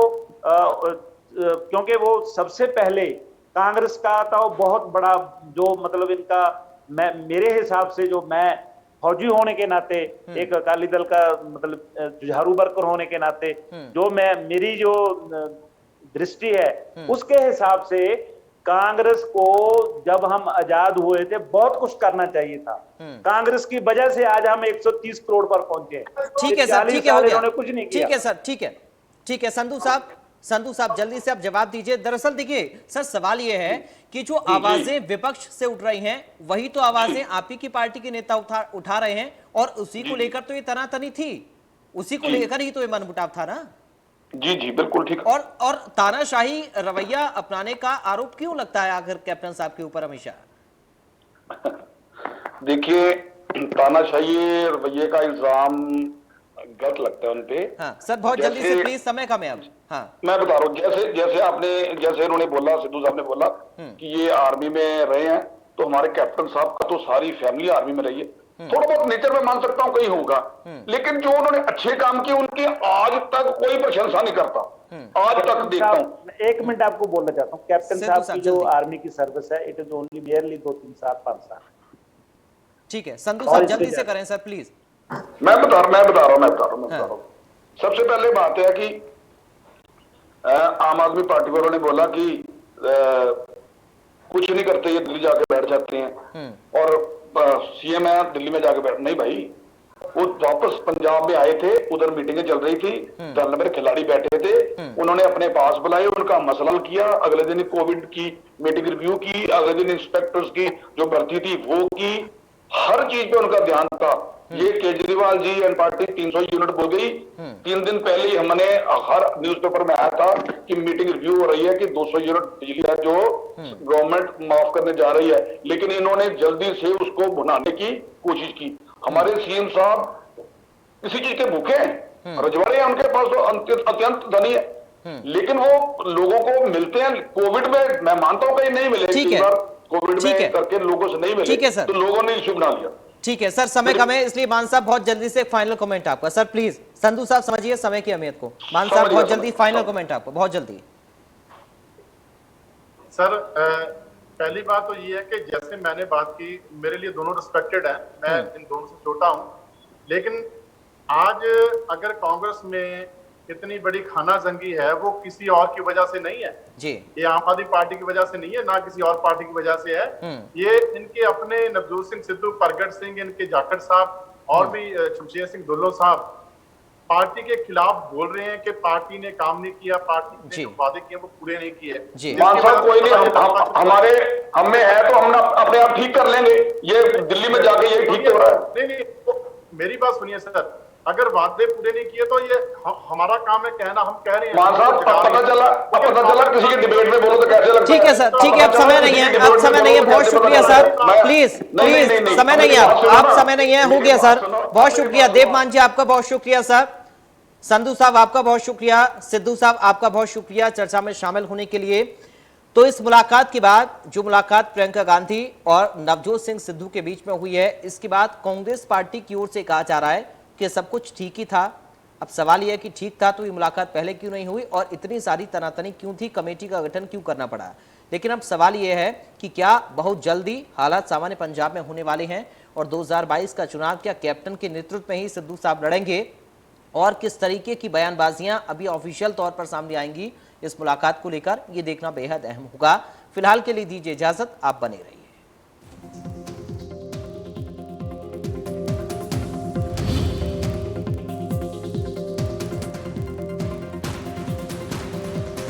क्योंकि वो सबसे पहले कांग्रेस का था वो बहुत बड़ा जो मतलब इनका, मेरे हिसाब से जो मैं फौजी होने के नाते, एक अकाली दल का मतलब जुझारू वर्कर होने के नाते, जो मेरी जो दृष्टि है उसके हिसाब से कांग्रेस को जब हम आजाद हुए थे बहुत कुछ करना चाहिए था। कांग्रेस की वजह से आज हम 130 करोड़ पर पहुंचे। ठीक है सर, ठीक है, हो गया, कुछ नहीं किया। ठीक है सर, ठीक है, ठीक है। संधू साहब, संधू साहब जल्दी से आप जवाब दीजिए। दरअसल देखिए सर, सवाल ये है कि जो आवाजें विपक्ष से उठ रही हैं वही तो आवाजें आप ही की पार्टी के नेता उठा रहे हैं, और उसी को लेकर तो ये तनातनी थी, उसी को लेकर ही तो ये मनमुटाव था ना। जी जी बिल्कुल ठीक। और तानाशाही रवैया अपनाने का आरोप क्यों लगता है आखिर कैप्टन साहब के ऊपर हमेशा? देखिए, तानाशाही रवैये का इल्जाम गलत लगता है उनपे। हाँ सर, बहुत जल्दी से प्लीज, समय कम है अब। हाँ मैं बता रहा हूँ, जैसे उन्होंने बोला, सिद्धू साहब ने बोला कि ये आर्मी में रहे हैं, तो हमारे कैप्टन साहब का तो सारी फैमिली आर्मी में रही है। थोड़ा बहुत नेचर में मान सकता हूँ कहीं होगा, लेकिन जो उन्होंने अच्छे काम किए उनकी आज तक कोई प्रशंसा नहीं करता। आज तक देखता हूँ। एक मिनट आपको बोलना चाहता हूँ, कैप्टन साहब की जो आर्मी की सर्विस है, इट इज ओनली बियरली 2-3 साल 5 साल। ठीक है संधू साहब जल्दी से करें सर प्लीज। मैं बता रहा हूँ। सबसे पहले बात है कि आम आदमी पार्टी वालों ने बोला कि कुछ नहीं करते, ये दिल्ली जाके बैठ जाते हैं, और सीएम है दिल्ली में जाके बैठ। नहीं भाई, वो वापस पंजाब में आए थे, उधर मीटिंगें चल रही थी, दल में खिलाड़ी बैठे थे, उन्होंने अपने पास बुलाए, उनका मसला हल किया। अगले दिन कोविड की मीटिंग रिव्यू की, अगले दिन इंस्पेक्टर्स की जो भर्ती थी वो की, हर चीज पे उनका ध्यान था। ये Kejriwal ji and party 300 unit बोल गई। 3 दिन पहले ही हमने हर न्यूज़पेपर में आया था कि मीटिंग रिव्यू हो रही है कि 200 यूनिट बिजली है जो गवर्नमेंट माफ करने जा रही है, लेकिन इन्होंने जल्दी से उसको भुनाने की कोशिश की। हमारे सीएम साहब किसी चीज के भूखे हैं, रजवाड़े हैं उनके पास, तो अत्यंत धनी है, लेकिन वो लोगों को मिलते हैं। कोविड में मैं मानता हूं कहीं नहीं मिले, कोविड में करके लोगों से नहीं मिले, तो लोगों ने इश्यू बना लिया। ठीक है सर, समय कम है, इसलिए मान साहब बहुत जल्दी से एक फाइनल कमेंट आपका सर प्लीज। संधू साहब समझिए समय की अहमियत को। मान साहब बहुत जल्दी फाइनल कमेंट आपको, बहुत जल्दी। सर पहली बात तो ये है कि जैसे मैंने बात की, मेरे लिए दोनों रिस्पेक्टेड हैं, मैं इन दोनों से छोटा हूं, लेकिन आज अगर कांग्रेस में इतनी बड़ी खाना जंगी है वो किसी और की वजह से नहीं है जी, ये आम आदमी पार्टी की वजह से नहीं है, ना किसी और पार्टी की वजह से है। ये इनके अपने नवजोत सिंह सिद्धू, प्रगट सिंह, इनके जाखड़ साहब और भी शमशेर सिंह दुल्लो साहब पार्टी के खिलाफ बोल रहे हैं कि पार्टी ने काम नहीं किया, पार्टी ने जो वादे किए वो पूरे नहीं किए। कोई नहीं, हमारे हमें है तो हम अपने आप ठीक कर लेंगे। ये दिल्ली में जाके ये ठीक हो रहा है। नहीं, मेरी बात सुनिए सर, अगर वादे पूरे नहीं किए तो ये हमारा काम है कहना, हम कह रहे हैं। पता चला किसी के डिबेट में बोलो तो कैसे लगता है। ठीक है सर, ठीक है, अब समय नहीं है, अब समय नहीं है, बहुत शुक्रिया सर, प्लीज प्लीज समय नहीं है, आप समय नहीं है, हो गया सर, बहुत शुक्रिया। देवमान जी आपका बहुत शुक्रिया सर, संधू साहब आपका बहुत शुक्रिया, सिद्धू साहब आपका बहुत शुक्रिया चर्चा में शामिल होने के लिए। तो इस मुलाकात के बाद, जो मुलाकात प्रियंका गांधी और नवजोत सिंह सिद्धू के बीच में हुई है, इसके बाद कांग्रेस पार्टी की ओर से कहा जा रहा है कि सब कुछ ठीक ही था। अब सवाल यह है कि ठीक था तो ये मुलाकात पहले क्यों नहीं हुई और इतनी सारी तनातनी क्यों थी, कमेटी का गठन क्यों करना पड़ा। लेकिन अब सवाल यह है कि क्या बहुत जल्दी हालात सामान्य पंजाब में होने वाले हैं और 2022 का चुनाव क्या कैप्टन के नेतृत्व में ही सिद्धू साहब लड़ेंगे, और किस तरीके की बयानबाजियां अभी ऑफिशियल तौर पर सामने आएंगी इस मुलाकात को लेकर, ये देखना बेहद अहम होगा। फिलहाल के लिए दीजिए इजाजत, आप बने रहिए।